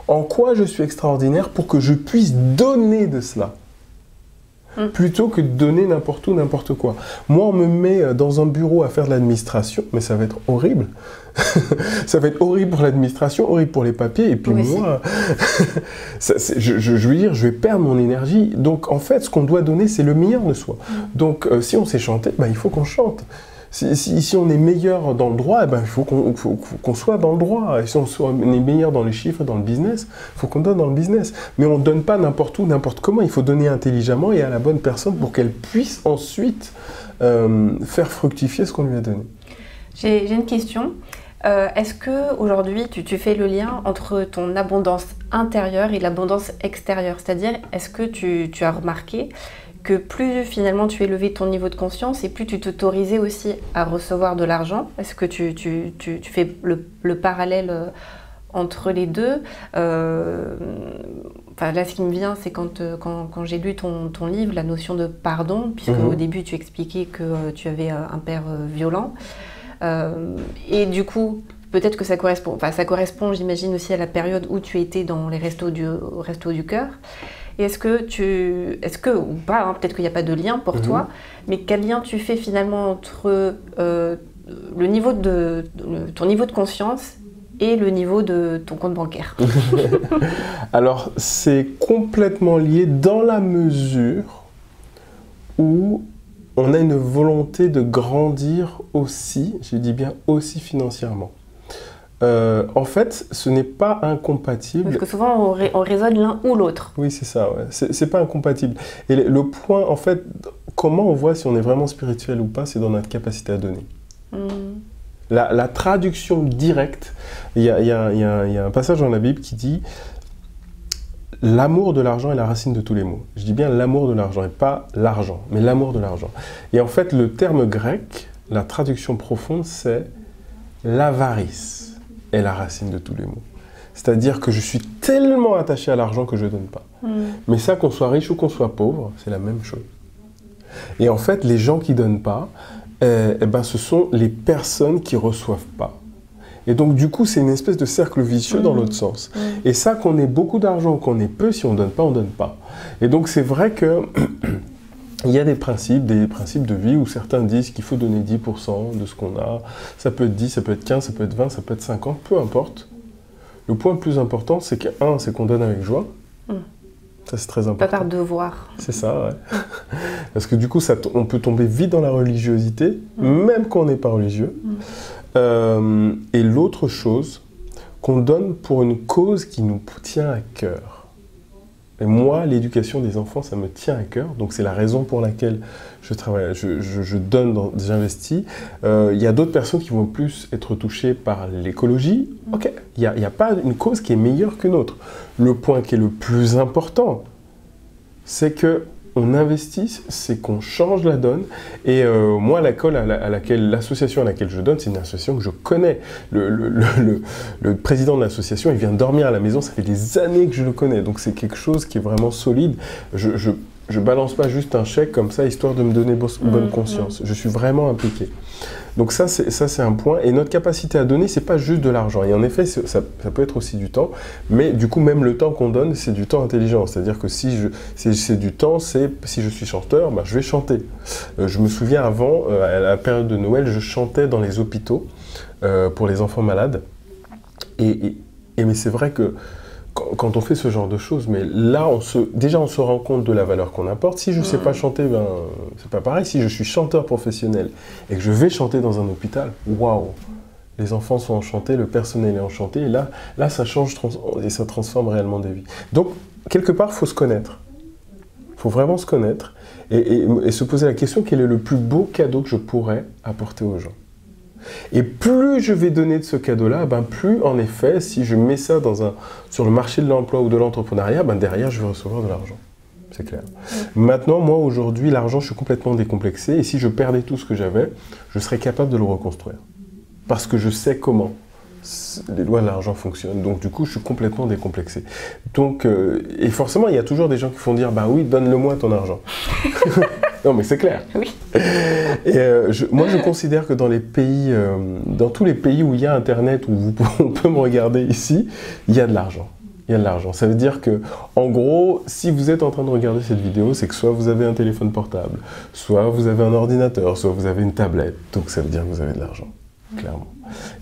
en quoi je suis extraordinaire pour que je puisse donner de cela. Plutôt que de donner n'importe où, n'importe quoi. Moi, on me met dans un bureau à faire de l'administration, mais ça va être horrible. Ça va être horrible pour l'administration, horrible pour les papiers, et puis moi, je veux dire, je vais perdre mon énergie. Donc, en fait, ce qu'on doit donner, c'est le meilleur de soi. Donc, si on sait chanter, il faut qu'on chante. Si on est meilleur dans le droit, il faut qu'on soit dans le droit. Et si on est meilleur dans les chiffres, dans le business, il faut qu'on donne dans le business. Mais on ne donne pas n'importe où, n'importe comment. Il faut donner intelligemment et à la bonne personne pour qu'elle puisse ensuite faire fructifier ce qu'on lui a donné. J'ai une question. Est-ce qu'aujourd'hui, tu fais le lien entre ton abondance intérieure et l'abondance extérieure? C'est-à-dire, est-ce que tu as remarqué que plus finalement tu élevais ton niveau de conscience et plus tu t'autorisais aussi à recevoir de l'argent? Est-ce que tu fais le parallèle entre les deux? Là, ce qui me vient, c'est quand j'ai lu ton livre, la notion de pardon, puisque au début tu expliquais que tu avais un père violent. Et du coup, peut-être que ça correspond, j'imagine, aussi à la période où tu étais dans les restos du cœur. Et est-ce que ou pas, peut-être qu'il n'y a pas de lien pour toi, mais quel lien tu fais finalement entre ton niveau de conscience et le niveau de ton compte bancaire? Alors, c'est complètement lié dans la mesure où on a une volonté de grandir aussi, je dis bien aussi financièrement. En fait, ce n'est pas incompatible. Parce que souvent, on raisonne l'un ou l'autre. Oui, c'est ça, ouais. C'est pas incompatible. Et le point, en fait, comment on voit si on est vraiment spirituel ou pas, c'est dans notre capacité à donner. La traduction directe, il y a un passage dans la Bible qui dit « L'amour de l'argent est la racine de tous les maux ». Je dis bien l'amour de l'argent, et pas l'argent, mais l'amour de l'argent. Et en fait, le terme grec, la traduction profonde, c'est « l'avarice ». Est la racine de tous les maux. C'est-à-dire que je suis tellement attaché à l'argent que je ne donne pas. Mais ça, qu'on soit riche ou qu'on soit pauvre, c'est la même chose. Et en fait, les gens qui ne donnent pas, ce sont les personnes qui ne reçoivent pas. Et donc, du coup, c'est une espèce de cercle vicieux dans l'autre sens. Et ça, qu'on ait beaucoup d'argent ou qu'on ait peu, si on ne donne pas, on ne donne pas. Et donc, c'est vrai que il y a des principes de vie où certains disent qu'il faut donner 10% de ce qu'on a. Ça peut être 10, ça peut être 15, ça peut être 20, ça peut être 50, peu importe. Le point le plus important, c'est c'est qu'on donne avec joie. Ça, c'est très important. Pas par devoir. C'est ça, ouais. Parce que du coup, on peut tomber vite dans la religiosité, même quand on n'est pas religieux. Et l'autre chose, qu'on donne pour une cause qui nous tient à cœur. Et moi, l'éducation des enfants, ça me tient à cœur. Donc, c'est la raison pour laquelle je travaille, je donne, j'investis. Il y a d'autres personnes qui vont plus être touchées par l'écologie. Ok, il n'y a pas une cause qui est meilleure qu'une autre. Le point qui est le plus important, c'est que on investisse, c'est qu'on change la donne. Et moi, l'école l'association à laquelle je donne, c'est une association que je connais. Le président de l'association, il vient dormir à la maison, ça fait des années que je le connais. Donc c'est quelque chose qui est vraiment solide. Je balance pas juste un chèque comme ça, histoire de me donner bonne conscience. Je suis vraiment impliqué. Donc ça, c'est un point. Et notre capacité à donner, c'est pas juste de l'argent. Et en effet, ça peut être aussi du temps. Mais du coup, même le temps qu'on donne, c'est du temps intelligent. C'est-à-dire que si c'est du temps, si je suis chanteur, ben, je vais chanter. Je me souviens avant, à la période de Noël, je chantais dans les hôpitaux pour les enfants malades. Mais c'est vrai que quand on fait ce genre de choses, mais là, on se rend compte de la valeur qu'on apporte. Si je ne sais pas chanter, ben, c'est pas pareil. Si je suis chanteur professionnel et que je vais chanter dans un hôpital, waouh! Les enfants sont enchantés, le personnel est enchanté, et là ça change et ça transforme réellement des vies. Donc, quelque part, il faut se connaître. Il faut vraiment se connaître et se poser la question, quel est le plus beau cadeau que je pourrais apporter aux gens? Et plus je vais donner de ce cadeau-là, ben plus, en effet, si je mets ça sur le marché de l'emploi ou de l'entrepreneuriat, ben derrière, je vais recevoir de l'argent. C'est clair. Maintenant, moi, aujourd'hui, l'argent, je suis complètement décomplexé. Et si je perdais tout ce que j'avais, je serais capable de le reconstruire. Parce que je sais comment les lois de l'argent fonctionnent. Donc, du coup, je suis complètement décomplexé. Donc, et forcément, il y a toujours des gens qui font dire « Bah oui, donne-le-moi ton argent ». Non, mais c'est clair. Oui. Et moi, je considère que dans tous les pays où il y a Internet, où on peut me regarder ici, il y a de l'argent. Il y a de l'argent. Ça veut dire que, en gros, si vous êtes en train de regarder cette vidéo, c'est que soit vous avez un téléphone portable, soit vous avez un ordinateur, soit vous avez une tablette. Donc, ça veut dire que vous avez de l'argent, clairement.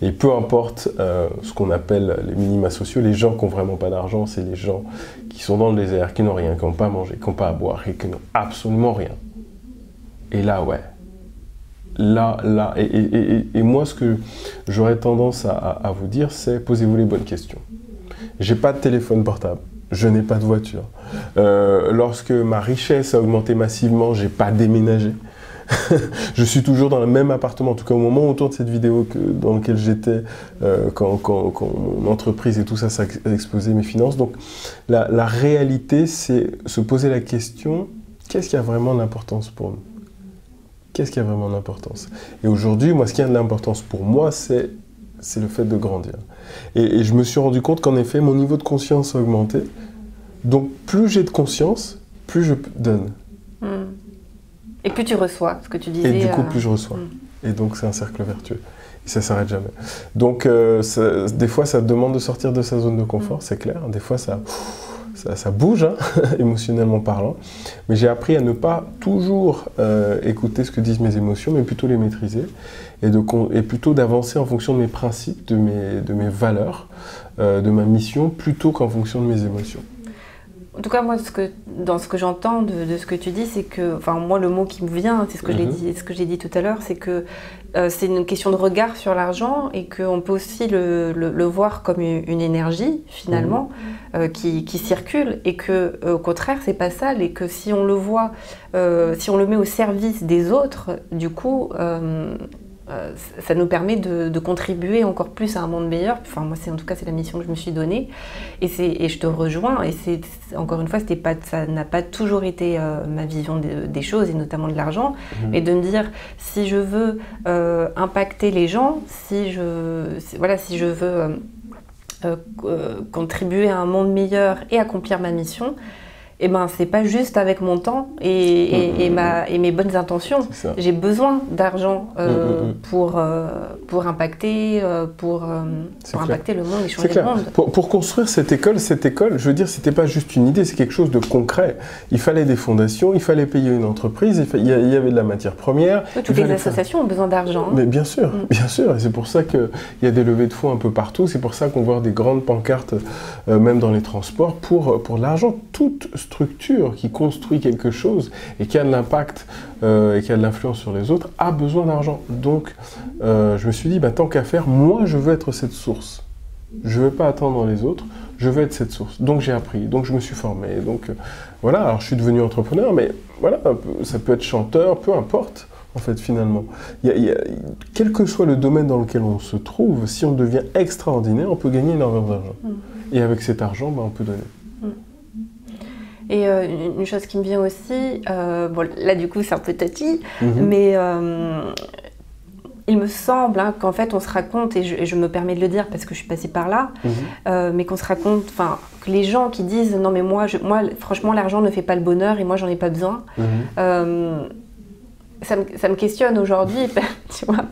Et peu importe ce qu'on appelle les minima sociaux, les gens qui n'ont vraiment pas d'argent, c'est les gens qui sont dans le désert, qui n'ont rien, qui n'ont pas à manger, qui n'ont pas à boire et qui n'ont absolument rien. Et là, ouais. Là. Et moi, ce que j'aurais tendance à vous dire, c'est posez-vous les bonnes questions. J'ai pas de téléphone portable. Je n'ai pas de voiture. Lorsque ma richesse a augmenté massivement, j'ai pas déménagé. Je suis toujours dans le même appartement, en tout cas au moment autour de cette vidéo dans lequel j'étais, quand mon entreprise et tout ça, ça a explosé mes finances. Donc la réalité, c'est se poser la question, qu'est-ce qui a vraiment l'importance pour nous? Qu'est-ce qui a vraiment l'importance? Et aujourd'hui, moi, ce qui a de l'importance pour moi, c'est le fait de grandir. Et je me suis rendu compte qu'en effet, mon niveau de conscience a augmenté. Donc, plus j'ai de conscience, plus je donne. Et plus tu reçois, ce que tu disais. Et du coup, plus je reçois. Et donc, c'est un cercle vertueux. Et ça ne s'arrête jamais. Donc, des fois, ça demande de sortir de sa zone de confort, c'est clair. Des fois, ça bouge, hein, émotionnellement parlant. Mais j'ai appris à ne pas toujours écouter ce que disent mes émotions, mais plutôt les maîtriser. Et plutôt d'avancer en fonction de mes principes, de mes valeurs, de ma mission, plutôt qu'en fonction de mes émotions. En tout cas, moi, dans ce que j'entends de ce que tu dis, c'est que, enfin, moi, le mot qui me vient, c'est ce que j'ai dit tout à l'heure, c'est que c'est une question de regard sur l'argent et qu'on peut aussi le voir comme une énergie, finalement, qui circule et que, au contraire, c'est pas sale et que si on le voit, si on le met au service des autres, du coup, ça nous permet de contribuer encore plus à un monde meilleur. Enfin, moi, en tout cas, c'est la mission que je me suis donnée. Et je te rejoins. Et encore une fois, ça n'a pas toujours été ma vision des choses, et notamment de l'argent. Et de me dire, si je veux impacter les gens, si je veux contribuer à un monde meilleur et accomplir ma mission, eh ben, c'est pas juste avec mon temps et mes bonnes intentions. J'ai besoin d'argent pour impacter, pour impacter le monde et changer le monde. Pour construire cette école, je veux dire, c'était pas juste une idée, c'est quelque chose de concret. Il fallait des fondations, il fallait payer une entreprise, il y avait de la matière première. Toutes les associations ont besoin d'argent. Mais bien sûr, bien sûr. Et c'est pour ça qu'il y a des levées de fonds un peu partout. C'est pour ça qu'on voit des grandes pancartes, même dans les transports, pour l'argent. Toute structure qui construit quelque chose et qui a de l'impact et qui a de l'influence sur les autres a besoin d'argent. Donc je me suis dit, tant qu'à faire, moi je veux être cette source. Je ne veux pas attendre les autres, je veux être cette source. Donc j'ai appris, donc je me suis formé. Donc voilà, alors je suis devenu entrepreneur, mais voilà, ça peut être chanteur, peu importe. En fait, finalement, quel que soit le domaine dans lequel on se trouve, si on devient extraordinaire, on peut gagner énormément d'argent. Et avec cet argent, on peut donner. Et une chose qui me vient aussi, bon, là du coup c'est un peu touchy, mais il me semble qu'en fait on se raconte, et je me permets de le dire parce que je suis passée par là, mais qu'on se raconte, que les gens qui disent non mais moi franchement l'argent ne fait pas le bonheur et moi j'en ai pas besoin, ça me questionne aujourd'hui, tu vois,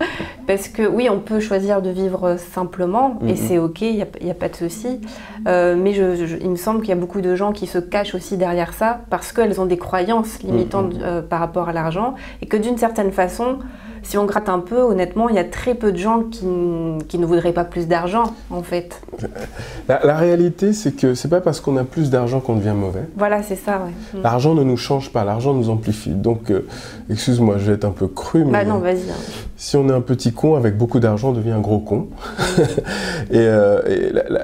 parce que oui, on peut choisir de vivre simplement, et c'est ok, il n'y a pas de souci, mais il me semble qu'il y a beaucoup de gens qui se cachent aussi derrière ça, parce qu'elles ont des croyances limitantes par rapport à l'argent, et que d'une certaine façon, si on gratte un peu, honnêtement, il y a très peu de gens qui ne voudraient pas plus d'argent, en fait. La réalité, c'est que c'est pas parce qu'on a plus d'argent qu'on devient mauvais. Voilà, c'est ça, ouais. L'argent ne nous change pas, l'argent nous amplifie. Donc, excuse-moi, je vais être un peu cru, mais non, vas-y. Si on est un petit con, avec beaucoup d'argent, on devient un gros con. et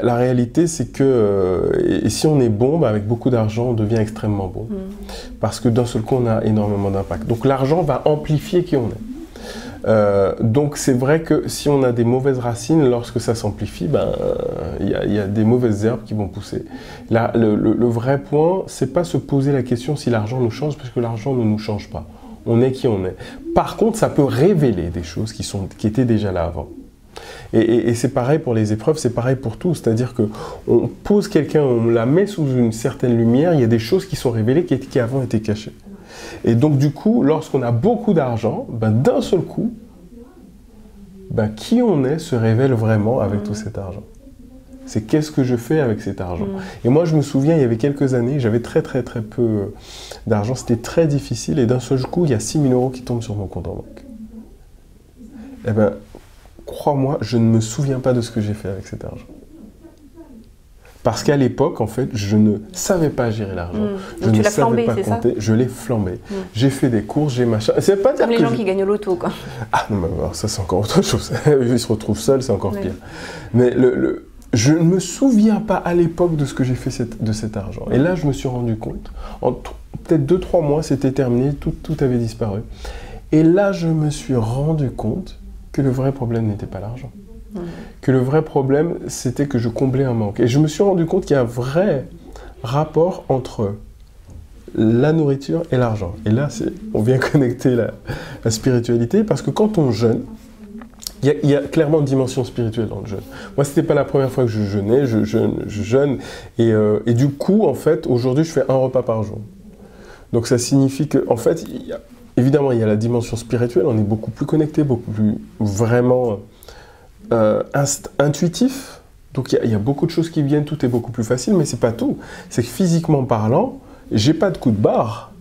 la réalité, c'est que et si on est bon, avec beaucoup d'argent, on devient extrêmement bon. Parce que d'un seul coup, on a énormément d'impact. Donc, l'argent va amplifier qui on est. Donc c'est vrai que si on a des mauvaises racines, lorsque ça s'amplifie, il y a des mauvaises herbes qui vont pousser. Là, le vrai point, c'est pas se poser la question si l'argent nous change, parce que l'argent ne nous change pas. On est qui on est. Par contre, ça peut révéler des choses qui étaient déjà là avant. Et c'est pareil pour les épreuves, c'est pareil pour tout. C'est-à-dire qu'on pose quelqu'un, on la met sous une certaine lumière, il y a des choses qui sont révélées qui avant étaient cachées. Et donc du coup, lorsqu'on a beaucoup d'argent, d'un seul coup, qui on est se révèle vraiment avec tout cet argent. C'est qu'est-ce que je fais avec cet argent. Et moi, je me souviens, il y avait quelques années, j'avais très peu d'argent, c'était très difficile, et d'un seul coup, il y a 6 000 € qui tombent sur mon compte en banque. Eh bien, crois-moi, je ne me souviens pas de ce que j'ai fait avec cet argent. Parce qu'à l'époque, en fait, je ne savais pas gérer l'argent. Je ne savais pas compter. Je l'ai flambé. J'ai fait des courses, j'ai machin. C'est pas dire comme les gens qui gagnent au loto, quoi. Ah non, mais alors, ça c'est encore autre chose. Ils se retrouvent seuls, c'est encore pire. Mais je ne me souviens pas à l'époque de ce que j'ai fait de cet argent. Et là, je me suis rendu compte. En peut-être 2-3 mois, c'était terminé, tout avait disparu. Et là, je me suis rendu compte que le vrai problème n'était pas l'argent. Que le vrai problème, c'était que je comblais un manque. Et je me suis rendu compte qu'il y a un vrai rapport entre la nourriture et l'argent. Et là, on vient connecter la spiritualité, parce que quand on jeûne, il y a clairement une dimension spirituelle dans le jeûne. Moi, ce n'était pas la première fois que je jeûnais, je jeûne. Et du coup, en fait, aujourd'hui, je fais un repas par jour. Donc ça signifie que, en fait, évidemment, il y a la dimension spirituelle, on est beaucoup plus connecté, beaucoup plus vraiment intuitif. Donc il y a beaucoup de choses qui viennent, tout est beaucoup plus facile, mais c'est pas tout. C'est que physiquement parlant, j'ai pas de coup de barre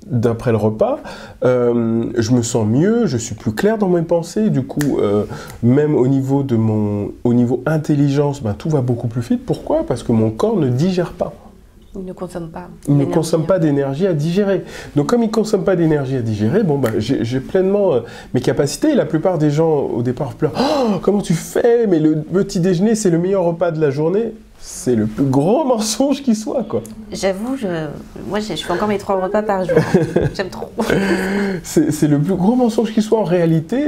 d'après le repas, je me sens mieux, je suis plus clair dans mes pensées, du coup, même au niveau intelligence, tout va beaucoup plus vite. Pourquoi? Parce que mon corps ne digère pas. Il ne consomme pas. Il ne consomme pas d'énergie à digérer. Donc comme il ne consomme pas d'énergie à digérer, j'ai pleinement mes capacités. Et la plupart des gens, au départ, pleurent. Oh, comment tu fais? Mais le petit déjeuner, c'est le meilleur repas de la journée. C'est le plus gros mensonge qui soit, quoi. J'avoue, moi, je fais encore mes 3 repas par jour. J'aime trop. C'est le plus gros mensonge qui soit. En réalité,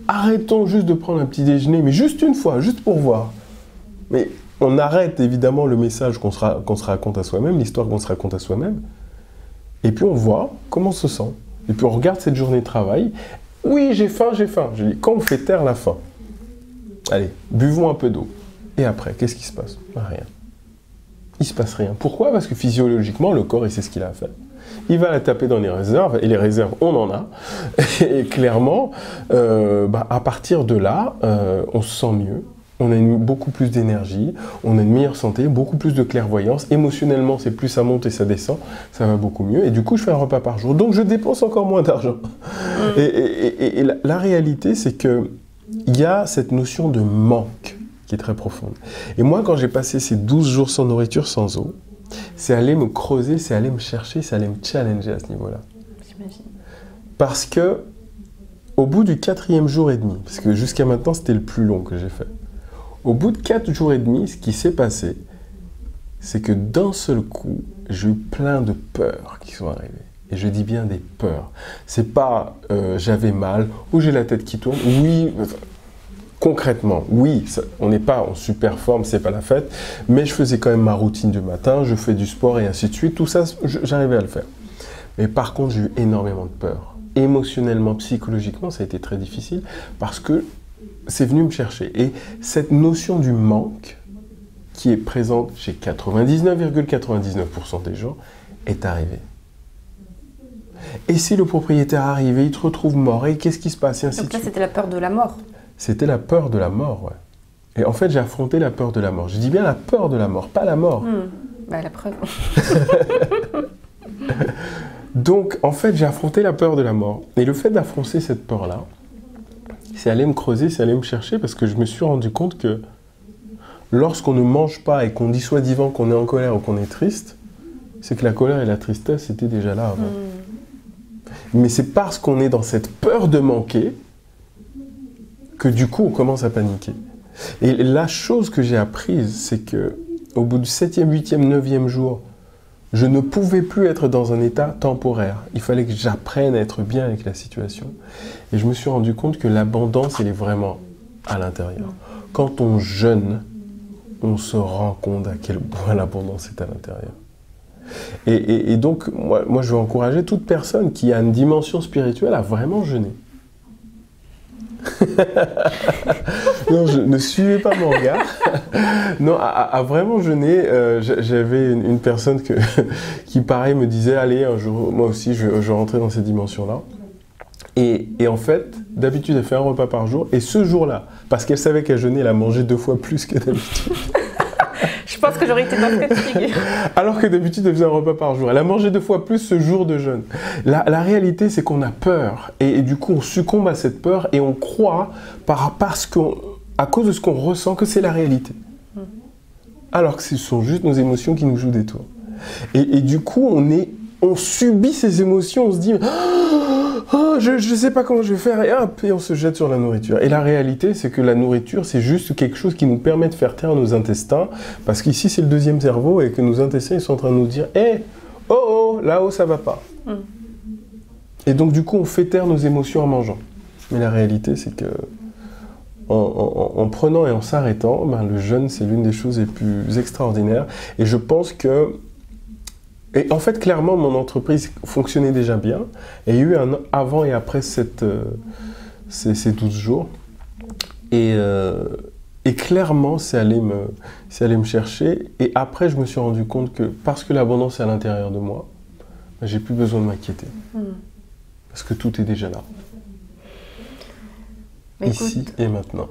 arrêtons juste de prendre un petit déjeuner, mais juste une fois, juste pour voir. Mais on arrête évidemment le message qu'on se raconte à soi-même, l'histoire qu'on se raconte à soi-même, et puis on voit comment on se sent. Et puis on regarde cette journée de travail. Oui, j'ai faim, j'ai faim. Je dis, quand on fait taire la faim, allez, buvons un peu d'eau. Et après, qu'est-ce qui se passe? Rien. Il se passe rien. Pourquoi? Parce que physiologiquement, le corps, il sait ce qu'il a à faire. Il va la taper dans les réserves, et les réserves, on en a. Et clairement, à partir de là, on se sent mieux. On a beaucoup plus d'énergie, on a une meilleure santé, beaucoup plus de clairvoyance. Émotionnellement, c'est plus ça monte et ça descend, ça va beaucoup mieux. Et du coup, je fais un repas par jour. Donc, je dépense encore moins d'argent. Et la réalité, c'est qu'il y a cette notion de manque qui est très profonde. Et moi, quand j'ai passé ces 12 jours sans nourriture, sans eau, c'est aller me creuser, c'est aller me chercher, c'est aller me challenger à ce niveau-là. J'imagine. Parce que, au bout du 4e jour et demi, parce que jusqu'à maintenant, c'était le plus long que j'ai fait, au bout de 4 jours et demi, ce qui s'est passé, c'est que d'un seul coup, j'ai eu plein de peurs qui sont arrivées. Et je dis bien des peurs. C'est pas j'avais mal ou j'ai la tête qui tourne. Oui, concrètement, oui, on n'est pas en super forme, c'est pas la fête, mais je faisais quand même ma routine du matin, je fais du sport et ainsi de suite. Tout ça, j'arrivais à le faire. Mais par contre, j'ai eu énormément de peur. Émotionnellement, psychologiquement, ça a été très difficile parce que c'est venu me chercher. Et cette notion du manque, qui est présente chez 99,99% des gens, est arrivée. Et si le propriétaire arrivait, il te retrouve mort, et qu'est-ce qui se passe? Et ainsi Donc là, de suite. c'était la peur de la mort. C'était la peur de la mort, ouais. Et en fait, j'ai affronté la peur de la mort. Je dis bien la peur de la mort, pas la mort. Bah, la preuve. Donc, en fait, j'ai affronté la peur de la mort. Et le fait d'affronter cette peur-là, c'est aller me creuser, c'est aller me chercher, parce que je me suis rendu compte que lorsqu'on ne mange pas et qu'on dit soi-disant qu'on est en colère ou qu'on est triste, c'est que la colère et la tristesse étaient déjà là avant. Mais c'est parce qu'on est dans cette peur de manquer que du coup on commence à paniquer. Et la chose que j'ai apprise, c'est que au bout du 7e, 8e, 9e jour, je ne pouvais plus être dans un état temporaire. Il fallait que j'apprenne à être bien avec la situation. Et je me suis rendu compte que l'abondance, elle est vraiment à l'intérieur. Quand on jeûne, on se rend compte à quel point l'abondance est à l'intérieur. Et donc, moi, je veux encourager toute personne qui a une dimension spirituelle à vraiment jeûner. Non, ne suivez pas mon regard. Non, à vraiment jeûner. J'avais une personne qui, pareil, me disait, allez, un jour, moi aussi, je rentrais dans ces dimensions-là. Et en fait, d'habitude, elle fait un repas par jour. Et ce jour-là, parce qu'elle savait qu'elle jeûnait, elle a mangé 2 fois plus que d'habitude. Je pense que j'aurais été dans cette figure. Alors que d'habitude, elle faisait un repas par jour. Elle a mangé 2 fois plus ce jour de jeûne. La réalité, c'est qu'on a peur. Et du coup, on succombe à cette peur et on croit, à cause de ce qu'on ressent, que c'est la réalité. Alors que ce sont juste nos émotions qui nous jouent des tours. Et du coup, on subit ces émotions, on se dit oh, je ne sais pas comment je vais faire, et on se jette sur la nourriture. Et la réalité, c'est que la nourriture, c'est juste quelque chose qui nous permet de faire taire nos intestins, parce qu'ici, c'est le 2e cerveau, et que nos intestins, ils sont en train de nous dire hé, oh, là-haut, ça va pas. Et donc, du coup, on fait taire nos émotions en mangeant. Mais la réalité, c'est que en prenant et en s'arrêtant, le jeûne, c'est l'une des choses les plus extraordinaires. Et je pense que et en fait, clairement, mon entreprise fonctionnait déjà bien. Et il y a eu un avant et après ces 12 jours. Et clairement, c'est allé me chercher. Et après, je me suis rendu compte que parce que l'abondance est à l'intérieur de moi, j'ai plus besoin de m'inquiéter. Parce que tout est déjà là. Mais ici écoute, et maintenant.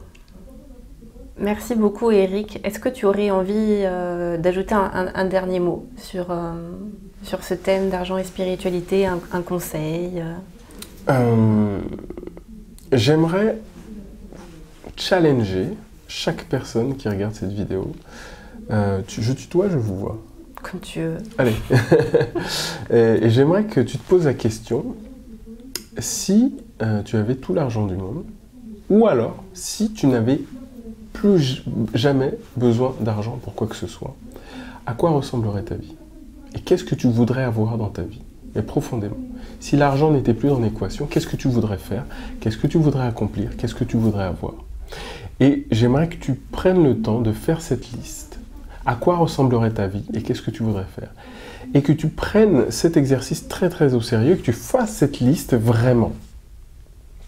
Merci beaucoup, Eric. Est-ce que tu aurais envie d'ajouter un dernier mot sur ce thème d'argent et spiritualité, un conseil J'aimerais challenger chaque personne qui regarde cette vidéo. Je tutoie, je vous vois. Comme tu veux. Allez. Et j'aimerais que tu te poses la question, si tu avais tout l'argent du monde, ou alors si tu n'avais plus jamais besoin d'argent pour quoi que ce soit, à quoi ressemblerait ta vie? Et qu'est-ce que tu voudrais avoir dans ta vie? Mais profondément. Si l'argent n'était plus dans l'équation, qu'est-ce que tu voudrais faire? Qu'est-ce que tu voudrais accomplir? Qu'est-ce que tu voudrais avoir? Et j'aimerais que tu prennes le temps de faire cette liste. À quoi ressemblerait ta vie et qu'est-ce que tu voudrais faire? Et que tu prennes cet exercice très très au sérieux, que tu fasses cette liste vraiment.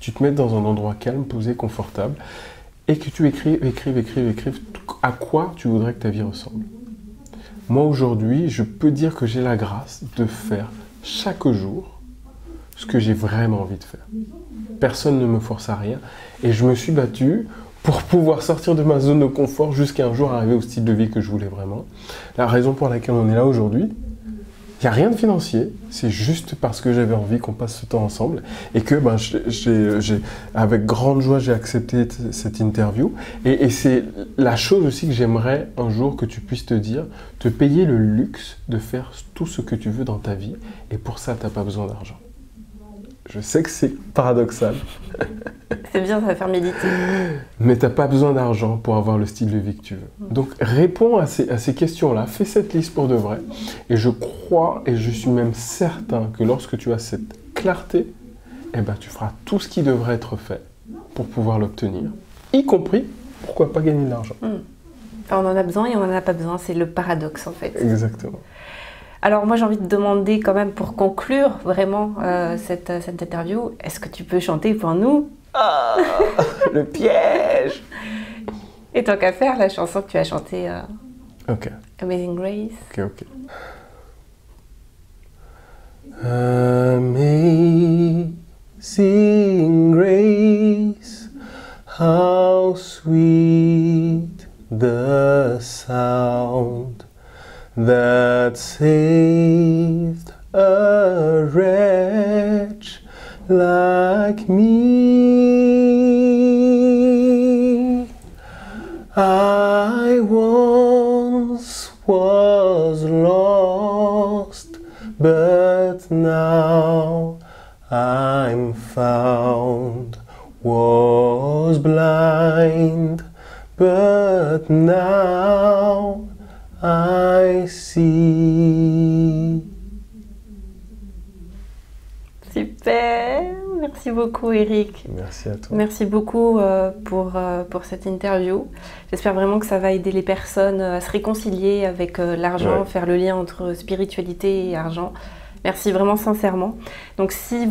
Tu te mettes dans un endroit calme, posé, confortable, et que tu écrives à quoi tu voudrais que ta vie ressemble. Moi aujourd'hui, je peux dire que j'ai la grâce de faire chaque jour ce que j'ai vraiment envie de faire. Personne ne me force à rien et je me suis battu pour pouvoir sortir de ma zone de confort jusqu'à un jour arriver au style de vie que je voulais vraiment. La raison pour laquelle on est là aujourd'hui, il n'y a rien de financier, c'est juste parce que j'avais envie qu'on passe ce temps ensemble et que avec grande joie j'ai accepté cette interview et c'est la chose aussi que j'aimerais un jour que tu puisses te dire, te payer le luxe de faire tout ce que tu veux dans ta vie et pour ça tu n'as pas besoin d'argent. Je sais que c'est paradoxal. C'est bien, ça va faire méditer. Mais tu n'as pas besoin d'argent pour avoir le style de vie que tu veux. Donc réponds à ces questions-là, fais cette liste pour de vrai. Et je crois, et je suis même certain que lorsque tu as cette clarté, tu feras tout ce qui devrait être fait pour pouvoir l'obtenir, y compris, pourquoi pas gagner de l'argent. Enfin, on en a besoin et on n'en a pas besoin, c'est le paradoxe en fait. Exactement. Alors moi j'ai envie de demander quand même pour conclure vraiment cette interview, est-ce que tu peux chanter pour nous? Ah, le piège. Et tant qu'à faire, la chanson que tu as chantée, Ok. Amazing Grace. Ok. Amazing grace, how sweet the sound that saved a wretch like me. I once was lost, but now I'm found. Was blind, but now I see. Super, merci beaucoup Eric. Merci à toi. Merci beaucoup pour cette interview. J'espère vraiment que ça va aider les personnes à se réconcilier avec l'argent, faire le lien entre spiritualité et argent. Merci vraiment sincèrement. Donc si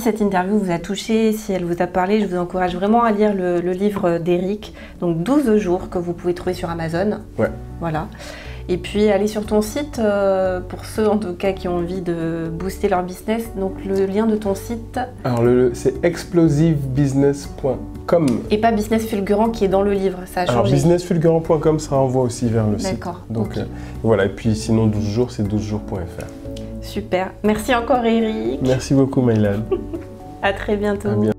cette interview vous a touché, si elle vous a parlé, je vous encourage vraiment à lire le livre d'Eric, donc 12 jours que vous pouvez trouver sur Amazon. Ouais. Voilà. Et puis aller sur ton site, pour ceux en tout cas qui ont envie de booster leur business, donc le lien de ton site. Alors c'est explosivebusiness.com. Et pas Business Fulgurant qui est dans le livre, ça a changé. Alors businessfulgurant.com, ça renvoie aussi vers le site. D'accord. Donc okay. Voilà, et puis sinon 12 jours, c'est 12jours.fr. Super. Merci encore Eric. Merci beaucoup Maïlan. À très bientôt. À bientôt.